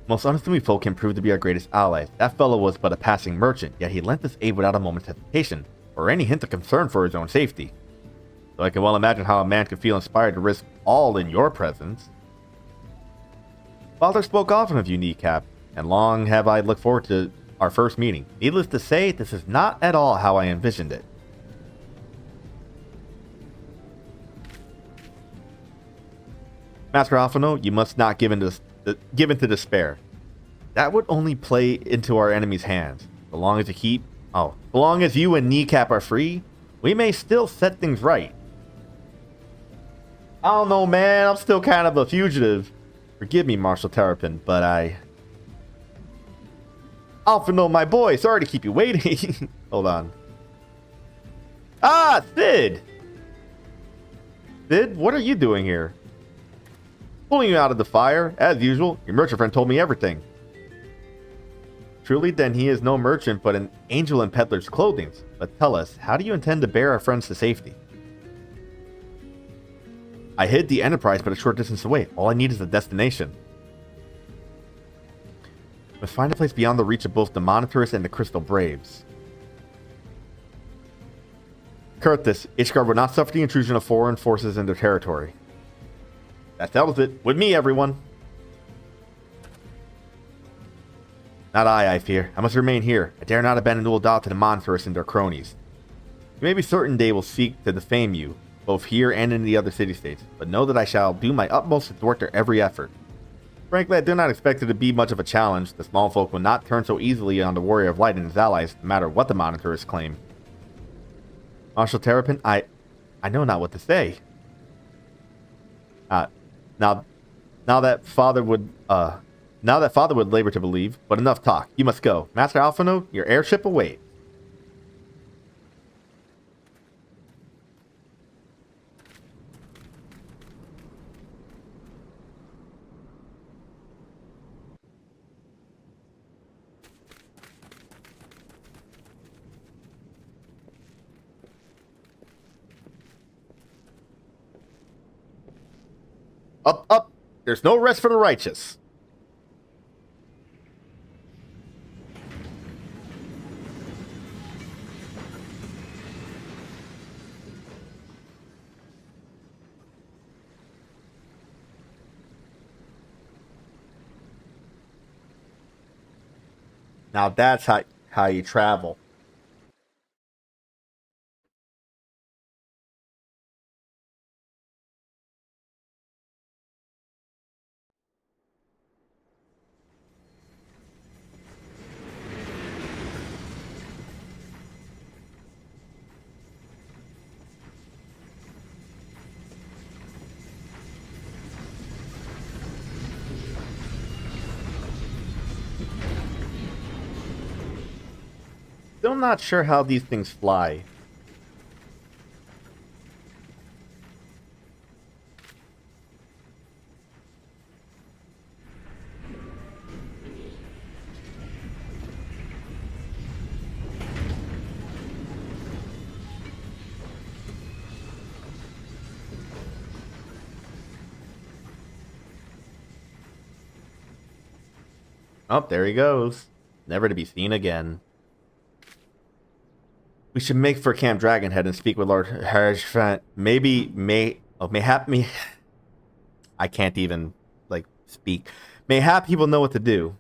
Most unassuming folk can prove to be our greatest allies. That fellow was but a passing merchant, yet he lent us aid without a moment's hesitation, or any hint of concern for his own safety. So I can well imagine how a man could feel inspired to risk all in your presence. Father spoke often of you, Kneecap, and long have I looked forward to our first meeting. Needless to say, this is not at all how I envisioned it. Master Alphino, you must not give in to despair. That would only play into our enemy's hands. So long as you and Kneecap are free, we may still set things right. I don't know, man. I'm still kind of a fugitive. Forgive me, Marshal Terrapin, but Alphino, my boy. Sorry to keep you waiting. Hold on. Ah, Sid! Sid, what are you doing here? Pulling you out of the fire, as usual. Your merchant friend told me everything. Truly, then he is no merchant, but an angel in peddler's clothing. But tell us, how do you intend to bear our friends to safety? I hid the Enterprise but a short distance away. All I need is a destination. Must find a place beyond the reach of both the Monitors and the Crystal Braves. Curtis, Ishgard would not suffer the intrusion of foreign forces in their territory. That settles it. With me, everyone. Not I fear. I must remain here. I dare not abandon Uldar to the Monitors and their cronies. You may be certain they will seek to defame you, both here and in the other city-states, but know that I shall do my utmost to thwart their every effort. Frankly, I do not expect it to be much of a challenge. The small folk will not turn so easily on the Warrior of Light and his allies, no matter what the Monitors claim. Marshal Terrapin, I know not what to say. Now that father would labor to believe, but enough talk. You must go. Master Alphino, your airship awaits. Up, up! There's no rest for the righteous. Now that's how you travel. Still not sure how these things fly. Oh, there he goes. Never to be seen again. We should make for Camp Dragonhead and speak with Lord Harshfant. Mayhap me. I can't even, speak. Mayhap he will know what to do.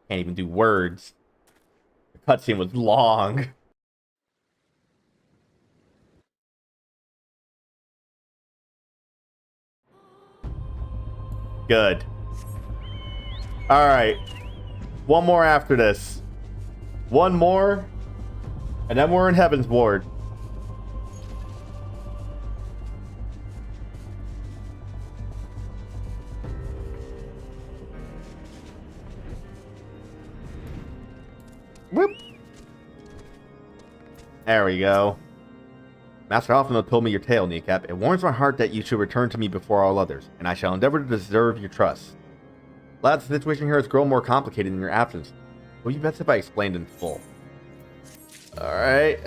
Can't even do words. The cutscene was long. Good. Alright. One more after this. One more. And then we're in Heaven's Ward. Whoop. There we go. Master Alphino told me your tale, Kneecap. It warms my heart that you should return to me before all others, and I shall endeavor to deserve your trust. Lad, the situation here has grown more complicated in your absence. Will you bet if I explained in full? Alright.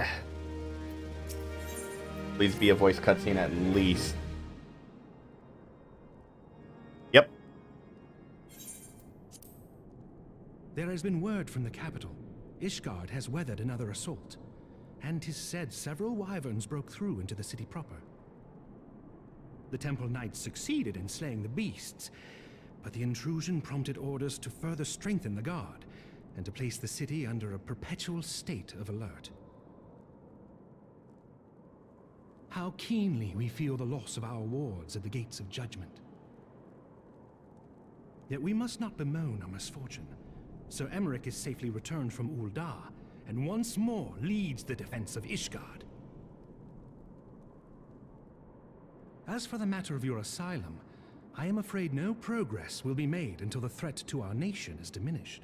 Please be a voice cutscene at least. Yep. There has been word from the capital. Ishgard has weathered another assault, and 'tis said several wyverns broke through into the city proper. The Temple Knights succeeded in slaying the beasts, but the intrusion prompted orders to further strengthen the guard and to place the city under a perpetual state of alert. How keenly we feel the loss of our wards at the gates of judgment. Yet we must not bemoan our misfortune. Sir Emmerich is safely returned from Ul'dah, and once more leads the defense of Ishgard. As for the matter of your asylum, I am afraid no progress will be made until the threat to our nation is diminished.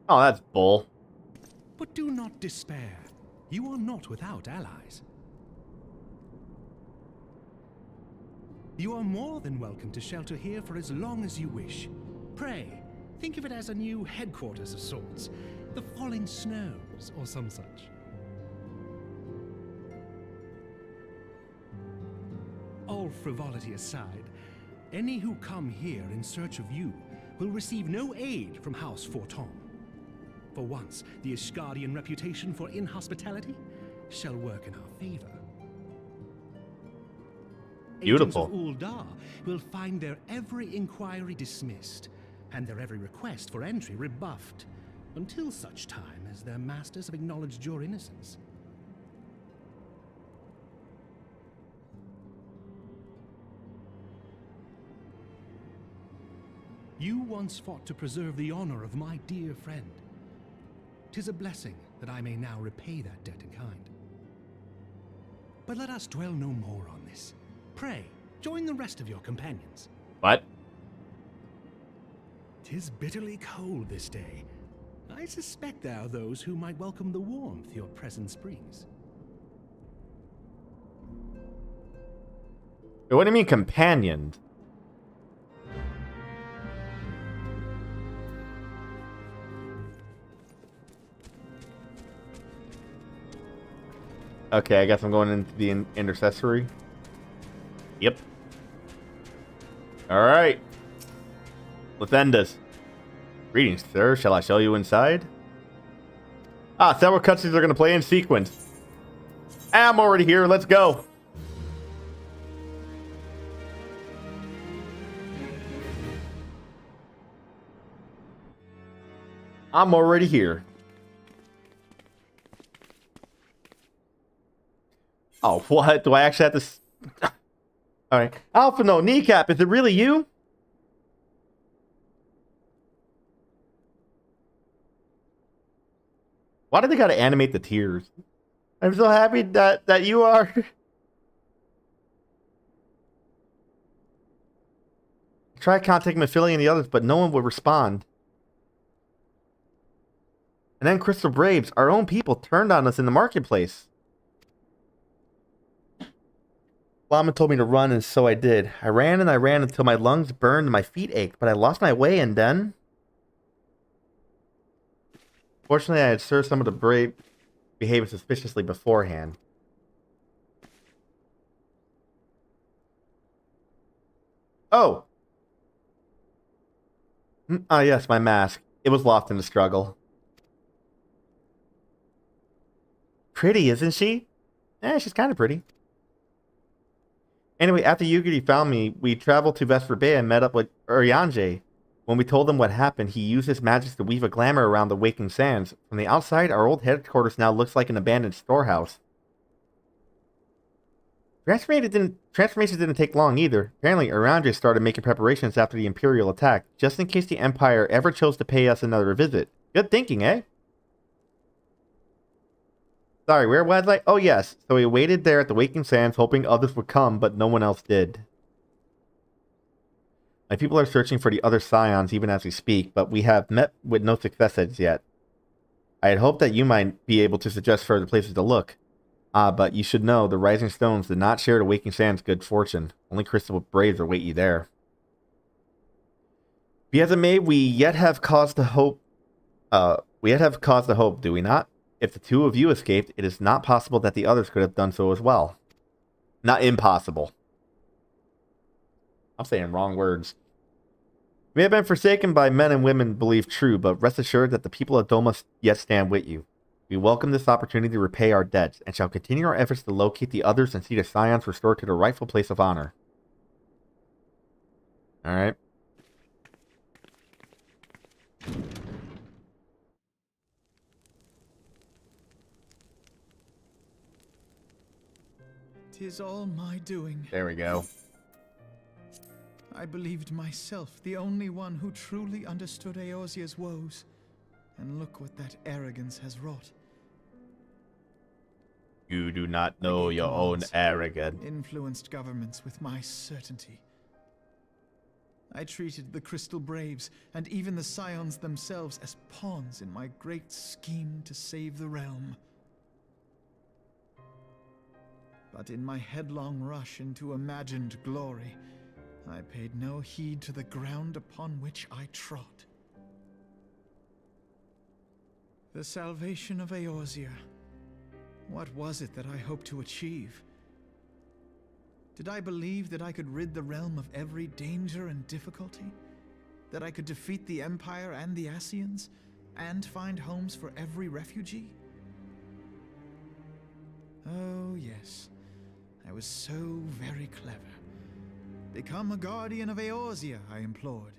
Oh, that's bull. But do not despair. You are not without allies. You are more than welcome to shelter here for as long as you wish. Pray, think of it as a new headquarters of sorts. The Falling Snows, or some such. All frivolity aside, any who come here in search of you will receive no aid from House Forton. For once, the Ishgardian reputation for inhospitality shall work in our favor. Beautiful. Agents of Ul'dah will find their every inquiry dismissed, and their every request for entry rebuffed, until such time as their masters have acknowledged your innocence. You once fought to preserve the honor of my dear friend. 'Tis a blessing that I may now repay that debt in kind. But let us dwell no more on this. Pray, join the rest of your companions. What? 'Tis bitterly cold this day. I suspect there are those who might welcome the warmth your presence brings. What do you mean companioned? Okay, I guess I'm going into the intercessory. Yep. Alright. Let's end this. Greetings, sir. Shall I show you inside? Ah, several cutscenes are going to play in sequence. I'm already here. Let's go. I'm already here. Oh, what? Do I actually have to... Alright. Alpha, no. Kneecap, is it really you? Why do they gotta animate the tears? I'm so happy that you are... Try contacting Mephilia and the others, but no one would respond. And then Crystal Braves, our own people, turned on us in the marketplace. Lama told me to run, and so I did. I ran and I ran until my lungs burned and my feet ached, but I lost my way, and then... Fortunately, I had served some of the brave behaving suspiciously beforehand. Oh! Ah, yes, my mask. It was lost in the struggle. Pretty, isn't she? She's kind of pretty. Anyway, after Yugiri found me, we traveled to Vesper Bay and met up with Urianger. When we told him what happened, he used his magic to weave a glamour around the Waking Sands. From the outside, our old headquarters now looks like an abandoned storehouse. Transformation didn't take long either. Apparently, Urianger started making preparations after the Imperial attack, just in case the Empire ever chose to pay us another visit. Good thinking, eh? Sorry, where was I? Oh yes, so we waited there at the Waking Sands hoping others would come, but no one else did. My people are searching for the other Scions even as we speak, but we have met with no success as yet. I had hoped that you might be able to suggest further places to look. But you should know, the Rising Stones did not share the Waking Sands' good fortune. Only Crystal Braves await you there. Be as it may, we yet have cause to hope, do we not? If the two of you escaped, it is not possible that the others could have done so as well. Not impossible. I'm saying wrong words. We have been forsaken by men and women believed true, but rest assured that the people of Doma yet stand with you. We welcome this opportunity to repay our debts, and shall continue our efforts to locate the others and see the Scions restored to their rightful place of honor. Alright. "'Tis all my doing." There we go. I believed myself the only one who truly understood Eorzea's woes. And look what that arrogance has wrought. You do not know your own arrogance. Influenced governments with my certainty. I treated the Crystal Braves and even the Scions themselves as pawns in my great scheme to save the realm. But in my headlong rush into imagined glory, I paid no heed to the ground upon which I trod. The salvation of Eorzea. What was it that I hoped to achieve? Did I believe that I could rid the realm of every danger and difficulty? That I could defeat the Empire and the Ascians, and find homes for every refugee? Oh, yes. I was so very clever. Become a guardian of Eorzea, I implored,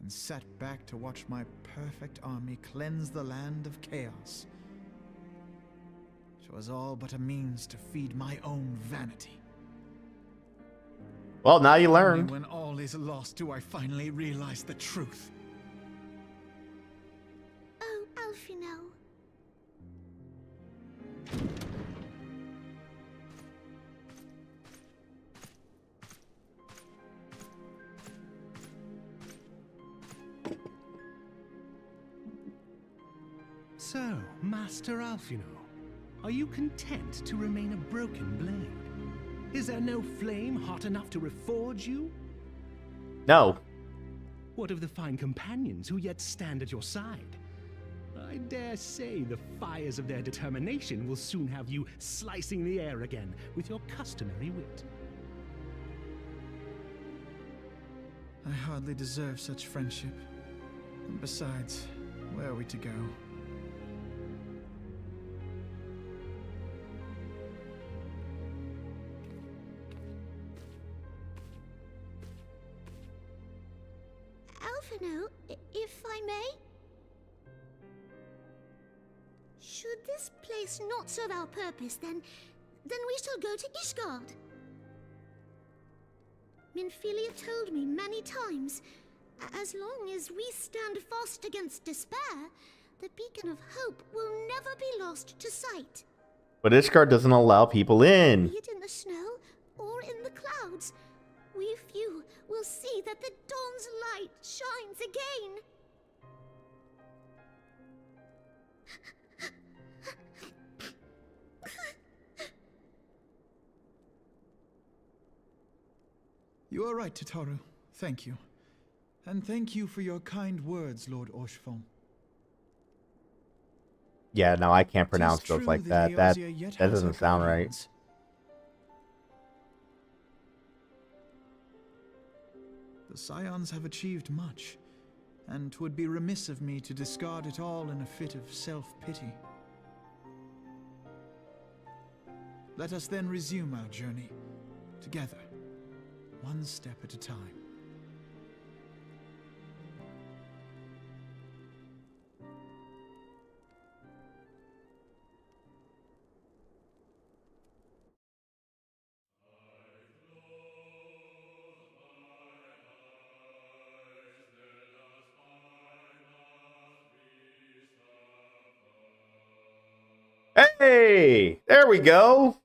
and sat back to watch my perfect army cleanse the land of chaos. 'Twas all but a means to feed my own vanity. Well, now you learned. Only when all is lost do I finally realize the truth. Oh, Alphino. So, Master Alphino, are you content to remain a broken blade? Is there no flame hot enough to reforge you? No. What of the fine companions who yet stand at your side? I dare say the fires of their determination will soon have you slicing the air again with your customary wit. I hardly deserve such friendship. And besides, where are we to go? Alphino, if I may? Should this place not serve our purpose, then we shall go to Ishgard. Minfilia told me many times, as long as we stand fast against despair, the beacon of hope will never be lost to sight. But Ishgard doesn't allow people in. Be it in the snow or in the clouds, we few will see that the dawn's light shines again. You are right, Tataru. Thank you. And thank you for your kind words, Lord Orshfon. Yeah, no, I can't pronounce stuff like that. That doesn't sound right. The Scions have achieved much, and 'twould be remiss of me to discard it all in a fit of self-pity. Let us then resume our journey, together, one step at a time. Hey, there we go.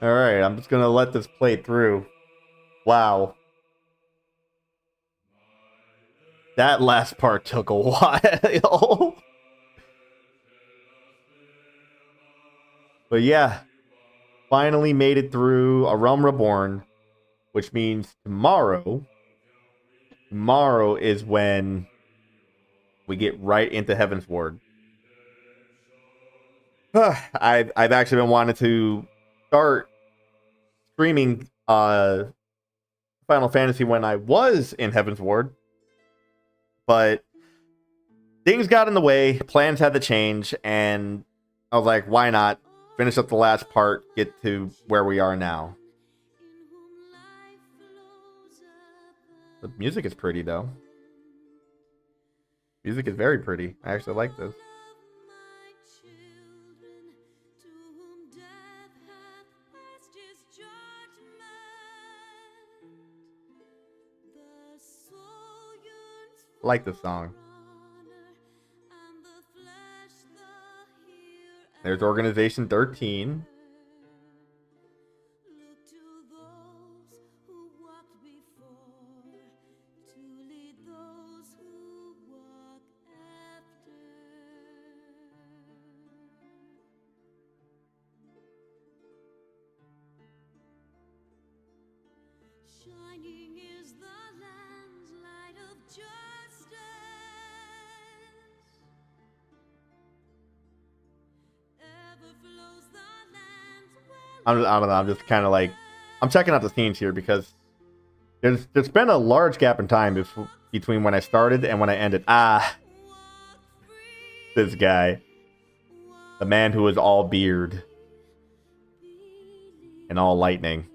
All right, I'm just gonna let this play through. Wow. That last part took a while. But yeah, finally made it through A Realm Reborn, which means tomorrow is when we get right into Heaven's Ward. I've actually been wanting to start streaming Final Fantasy when I was in Heaven's Ward, but things got in the way, plans had to change, and I was like, why not finish up the last part, get to where we are now. The music is pretty, though. Music is very pretty. I actually like this. I like this song. There's Organization 13. Shining is the land's light of justice. Ever flows the land's I don't know. I'm just kind of like, I'm checking out the scenes here because there's been a large gap in time between when I started and when I ended. This guy, the man who is all beard and all lightning.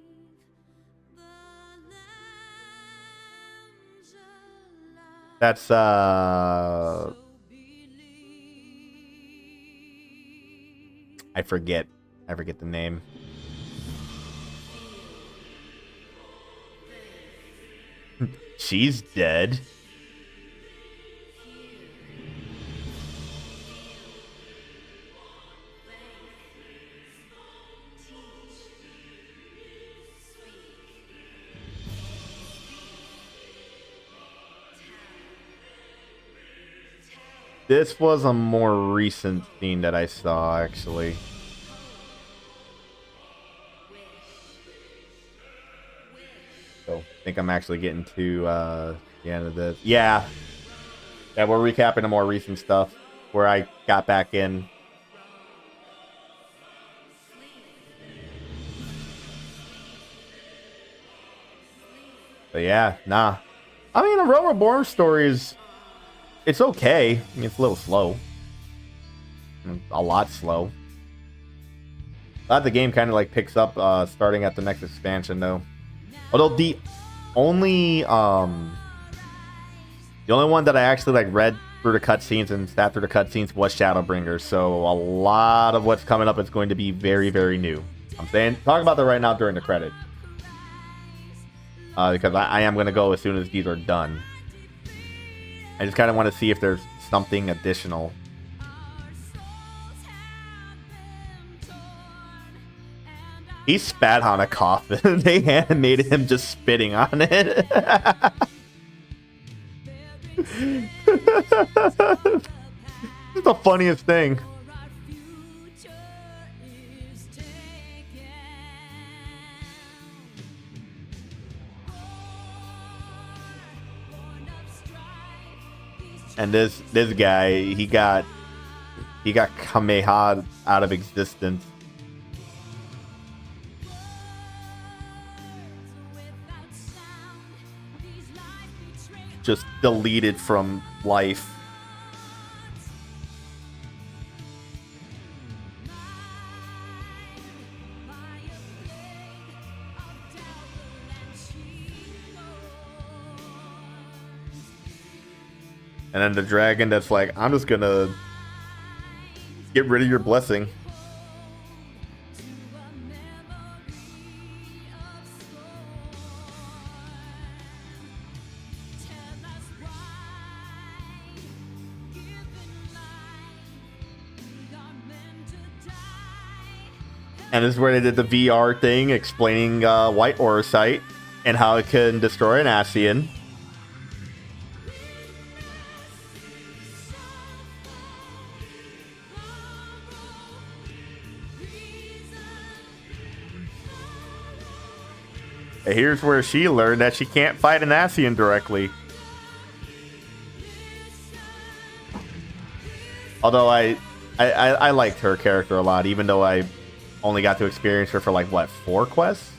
That's I forget the name. She's dead. This was a more recent scene that I saw, actually. So I think I'm actually getting to the end of this. Yeah. Yeah, we're recapping the more recent stuff where I got back in. But yeah, nah. I mean, a Realm Reborn story is... It's okay. I mean, it's a little slow. A lot slow. Glad the game kind of like picks up starting at the next expansion though. Although the only one that I actually like read through the cutscenes and sat through the cutscenes was Shadowbringers. So a lot of what's coming up is going to be very, very new. I'm saying talk about that right now during the credits. Because I am going to go as soon as these are done. I just kind of want to see if there's something additional. He spat on a coffin. They animated him just spitting on it. It's the funniest thing. And this guy, he got Kameha out of existence. Just deleted from life. And then the dragon that's like, I'm just gonna get rid of your blessing. And this is where they did the VR thing explaining White Orosite and how it can destroy an Ascian. And here's where she learned that she can't fight an Ascian directly. Although I liked her character a lot, even though I only got to experience her for like, what, 4 quests?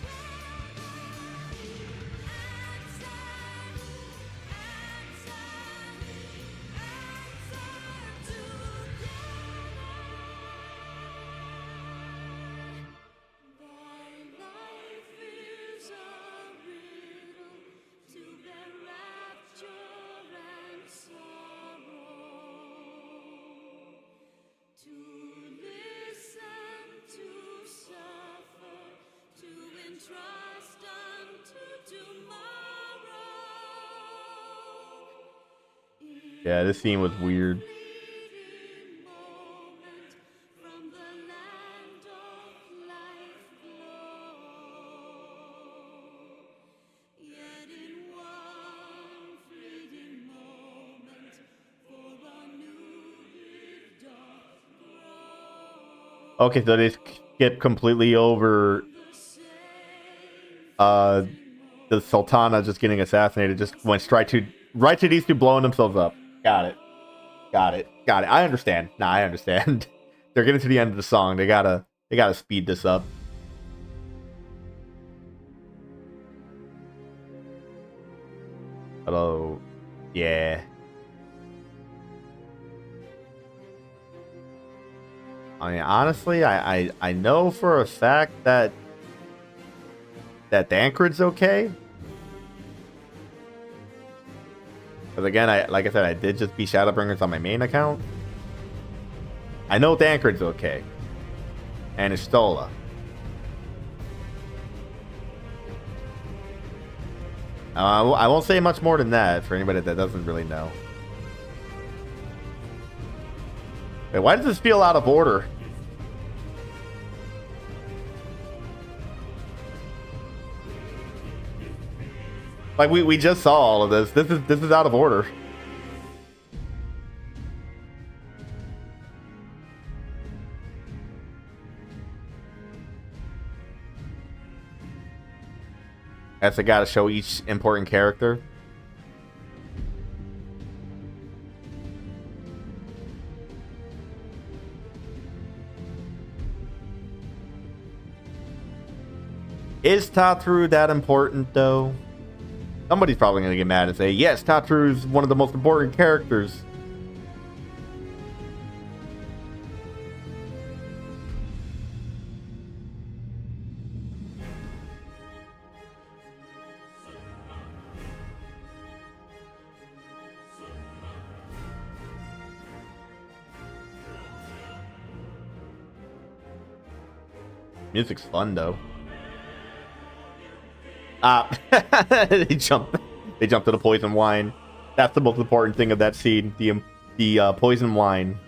Yeah, this scene was weird. Okay, so they skip completely over the Sultana just getting assassinated. Just went right to these two blowing themselves up. Got it. I understand. Nah, I understand. They're getting to the end of the song. They gotta speed this up. Hello. Yeah. I mean, honestly, I know for a fact that Dankrid's okay. Because again, like I said, I did just beat Shadowbringers on my main account. I know Dankrid's okay. And Ishtola. I won't say much more than that for anybody that doesn't really know. Wait, why does this feel out of order? Like we just saw all of this. This is out of order. That's I gotta show each important character. Is Tatru that important, though? Somebody's probably gonna get mad and say, yes, Tatru is one of the most important characters. Music's fun, though. They jumped to the poison wine. That's the most important thing of that scene. The poison wine.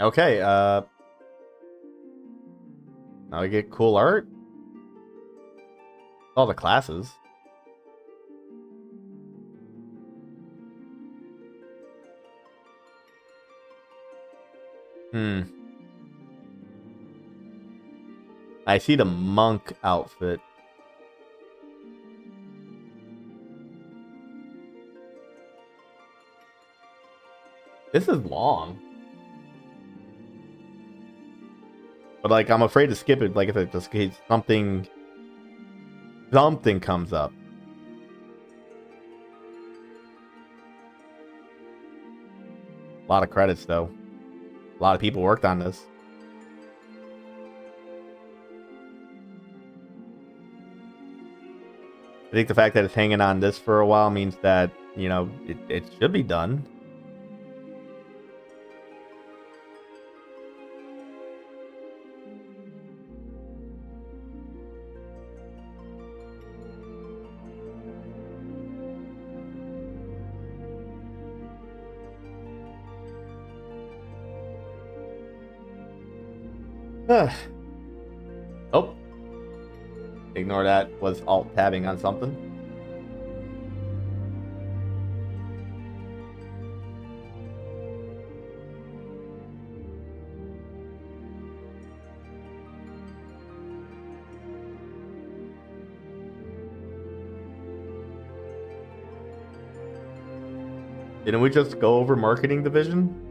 Okay, now we get cool art. All the classes. I see the monk outfit. This is long. But, like, I'm afraid to skip it, like, if it just in case something comes up. A lot of credits, though. A lot of people worked on this. I think the fact that it's hanging on this for a while means that, you know, it should be done. Oh. Ignore that. Was alt-tabbing on something. Didn't we just go over marketing division?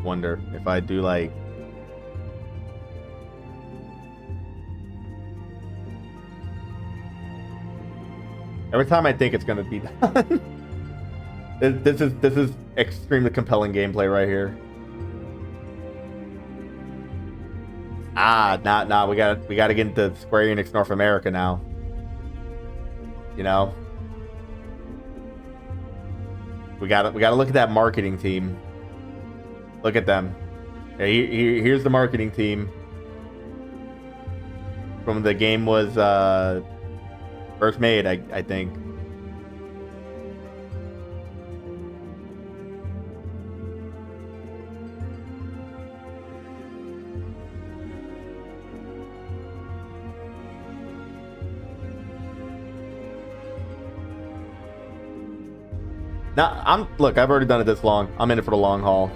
Wonder if I do like every time I think it's gonna be done. this is extremely compelling gameplay right here. Nah, we gotta get into Square Enix North America now. You know, we gotta look at that marketing team. Look at them. Here's the marketing team from the game was first made, I think. Now, look, I've already done it this long. I'm in it for the long haul.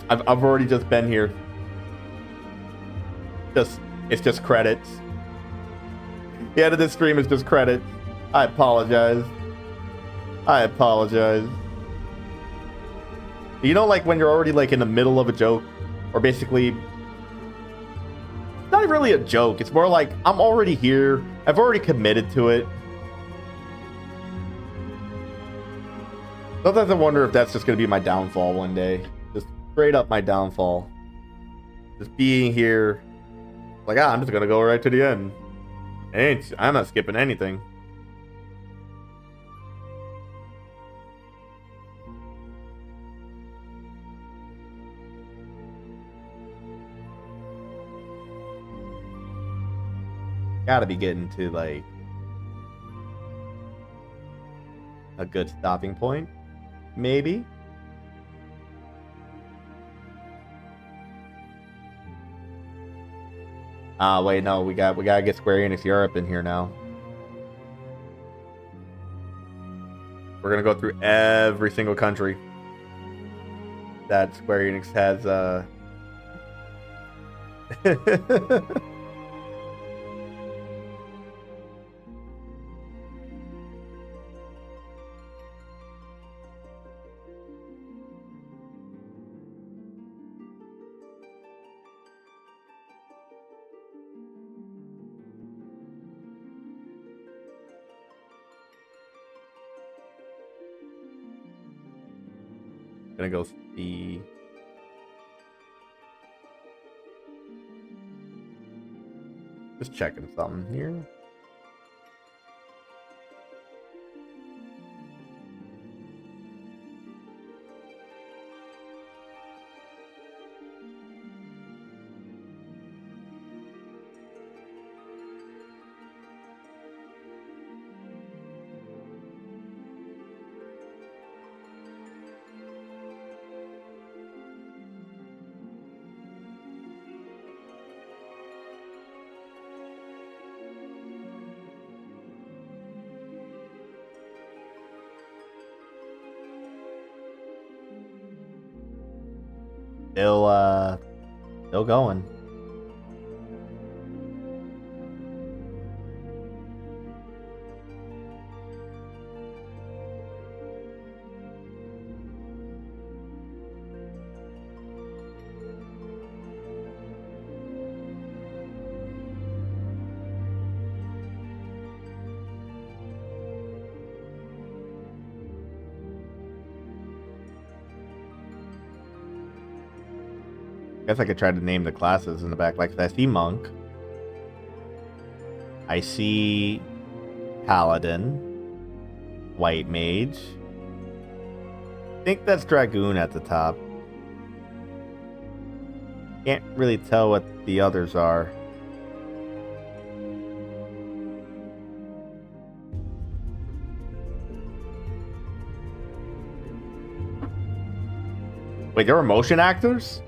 I've already just been here. It's just credits. The end of this stream is just credits. I apologize. You know, like when you're already like in the middle of a joke Or basically, not really a joke. It's more like, I'm already here. I've already committed to it. Sometimes I wonder if that's just going to be my downfall one day. Just straight up my downfall. Just being here. Like, I'm just going to go right to the end. I'm not skipping anything. Gotta be getting to, like, a good stopping point. Maybe. Wait, no, we gotta get Square Enix Europe in here now. We're gonna go through every single country that Square Enix has, gonna go see. Just checking something here. Still going. Guess I could try to name the classes in the back. Like, I see Monk. I see Paladin. White Mage. I think that's Dragoon at the top. Can't really tell what the others are. Wait, there were motion actors?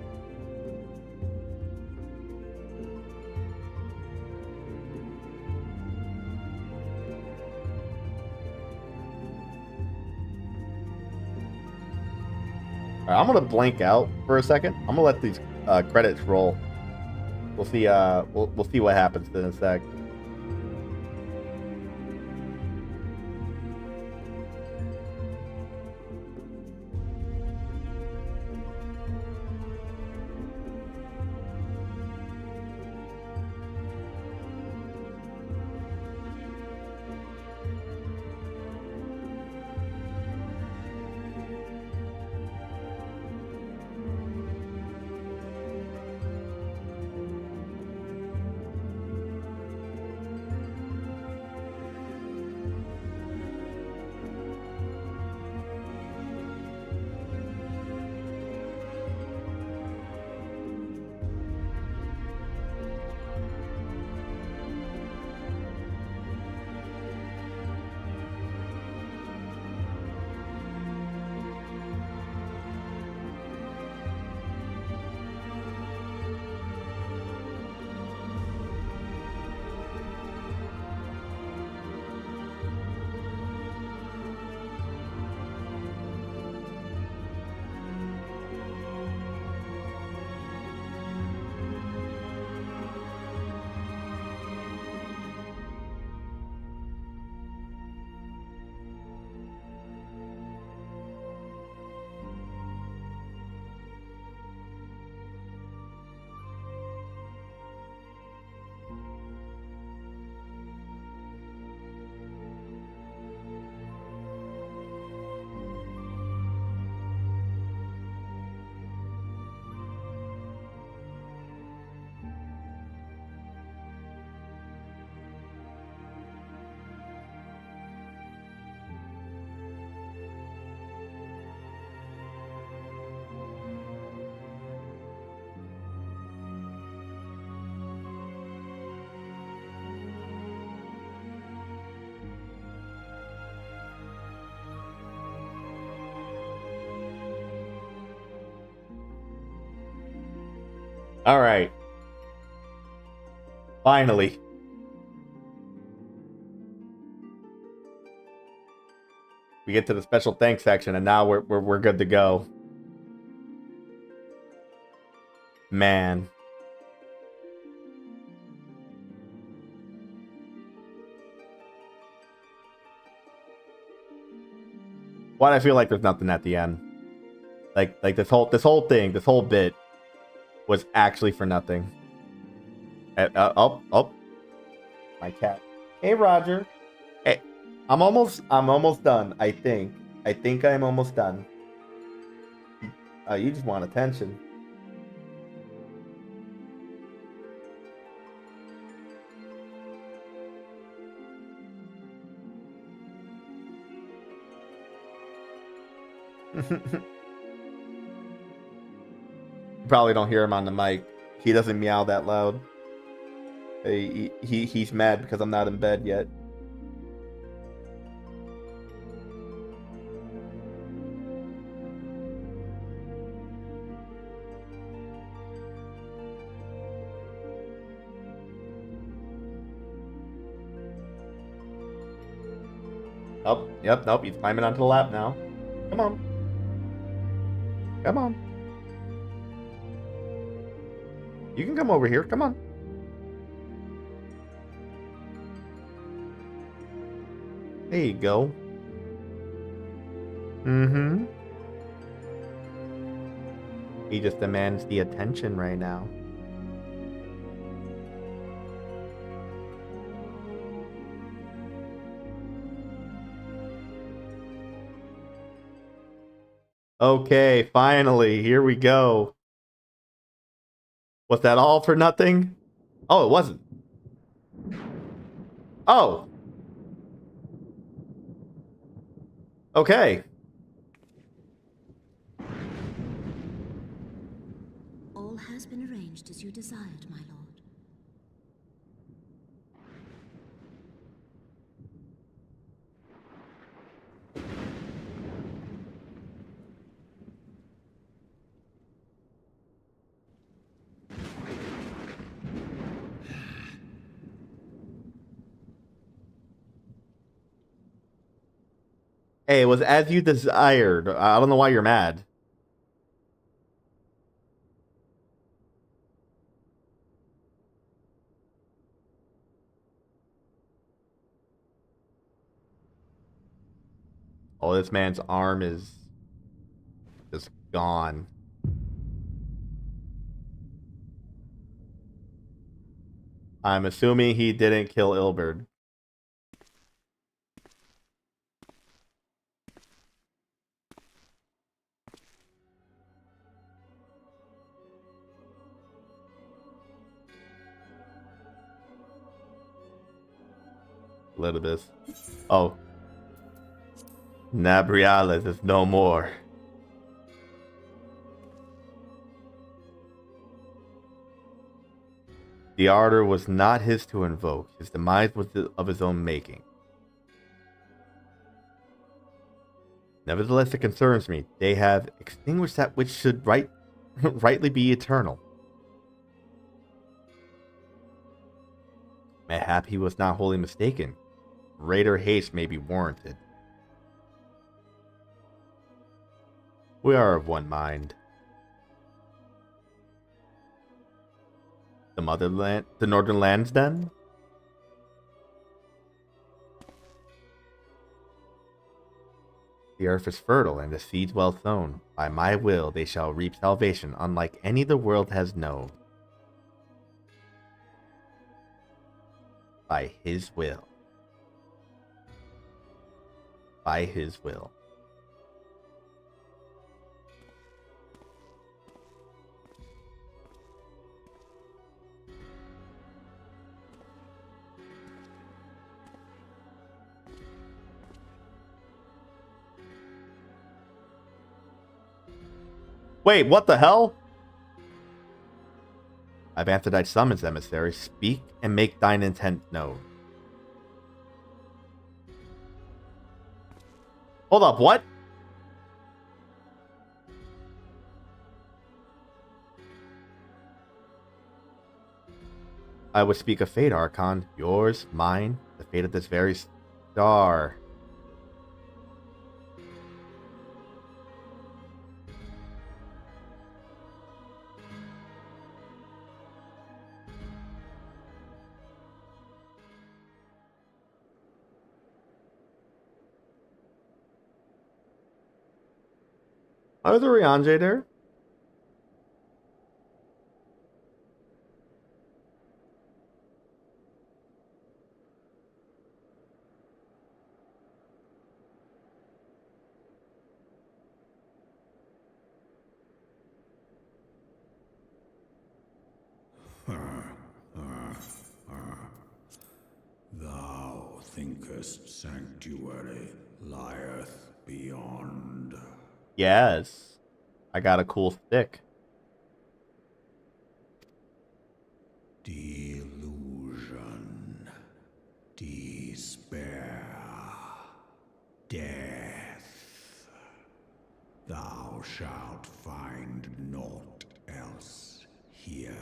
Alright, I'm gonna blank out for a second. I'm gonna let these credits roll. We'll see. We'll see what happens in a sec. Alright. Finally. We get to the special thanks section, and now we're good to go. Man. Why do I feel like there's nothing at the end? Like this whole thing, this whole bit was actually for nothing. Oh, my cat. Hey, Roger. Hey, I'm almost done. I think I'm almost done. You just want attention. Probably don't hear him on the mic. He doesn't meow that loud. He's mad because I'm not in bed yet. Oh, yep, nope, he's climbing onto the lap now. Come on. Come on. You can come over here. Come on. There you go. Mm-hmm. He just demands the attention right now. Okay, finally, here we go. Was that all for nothing? Oh, it wasn't. Oh. Okay. All has been arranged as you desired, my lord. Hey, it was as you desired. I don't know why you're mad. Oh, this man's arm is just gone. I'm assuming he didn't kill Ilberd. Elizabeth. Oh. Nabriales is no more. The ardor was not his to invoke. His demise was of his own making. Nevertheless, it concerns me. They have extinguished that which should rightly be eternal. Mayhap he was not wholly mistaken. Greater haste may be warranted. We are of one mind. The motherland, the northern lands, then? The earth is fertile and the seeds well sown. By my will they shall reap salvation unlike any the world has known. By his will. By his will. Wait, what the hell? I've answered thy summons, emissary. Speak and make thine intent known. Hold up, what? I would speak of fate, Archon. Yours, mine, the fate of this very star. Oh, is a Rianjay there? Thou thinkest sanctuary lieth beyond. Yes. I got a cool stick. Delusion, despair, death. Thou shalt find naught else here.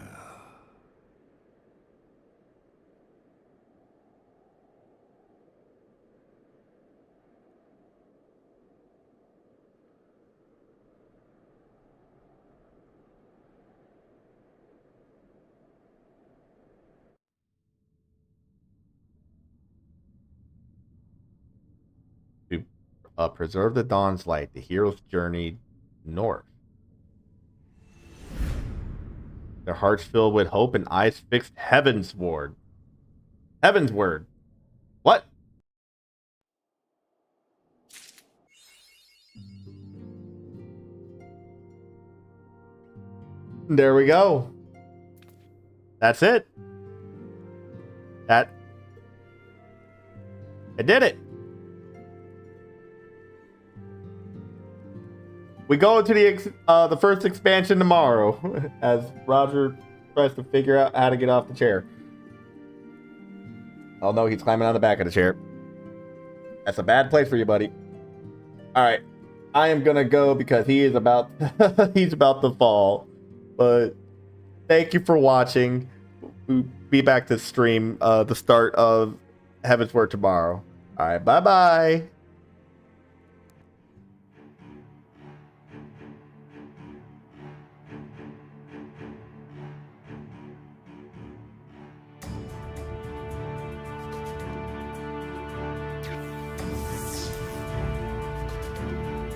To preserve the dawn's light, the heroes journeyed north. Their hearts filled with hope and eyes fixed heavensward. Heavensward. What? There we go. That's it. I did it. We go into the first expansion tomorrow as Roger tries to figure out how to get off the chair. Oh no, he's climbing on the back of the chair. That's a bad place for you, buddy. All right, I am gonna go because he is about he's about to fall. But thank you for watching. We'll be back to stream the start of Heavensward tomorrow. All right, bye bye.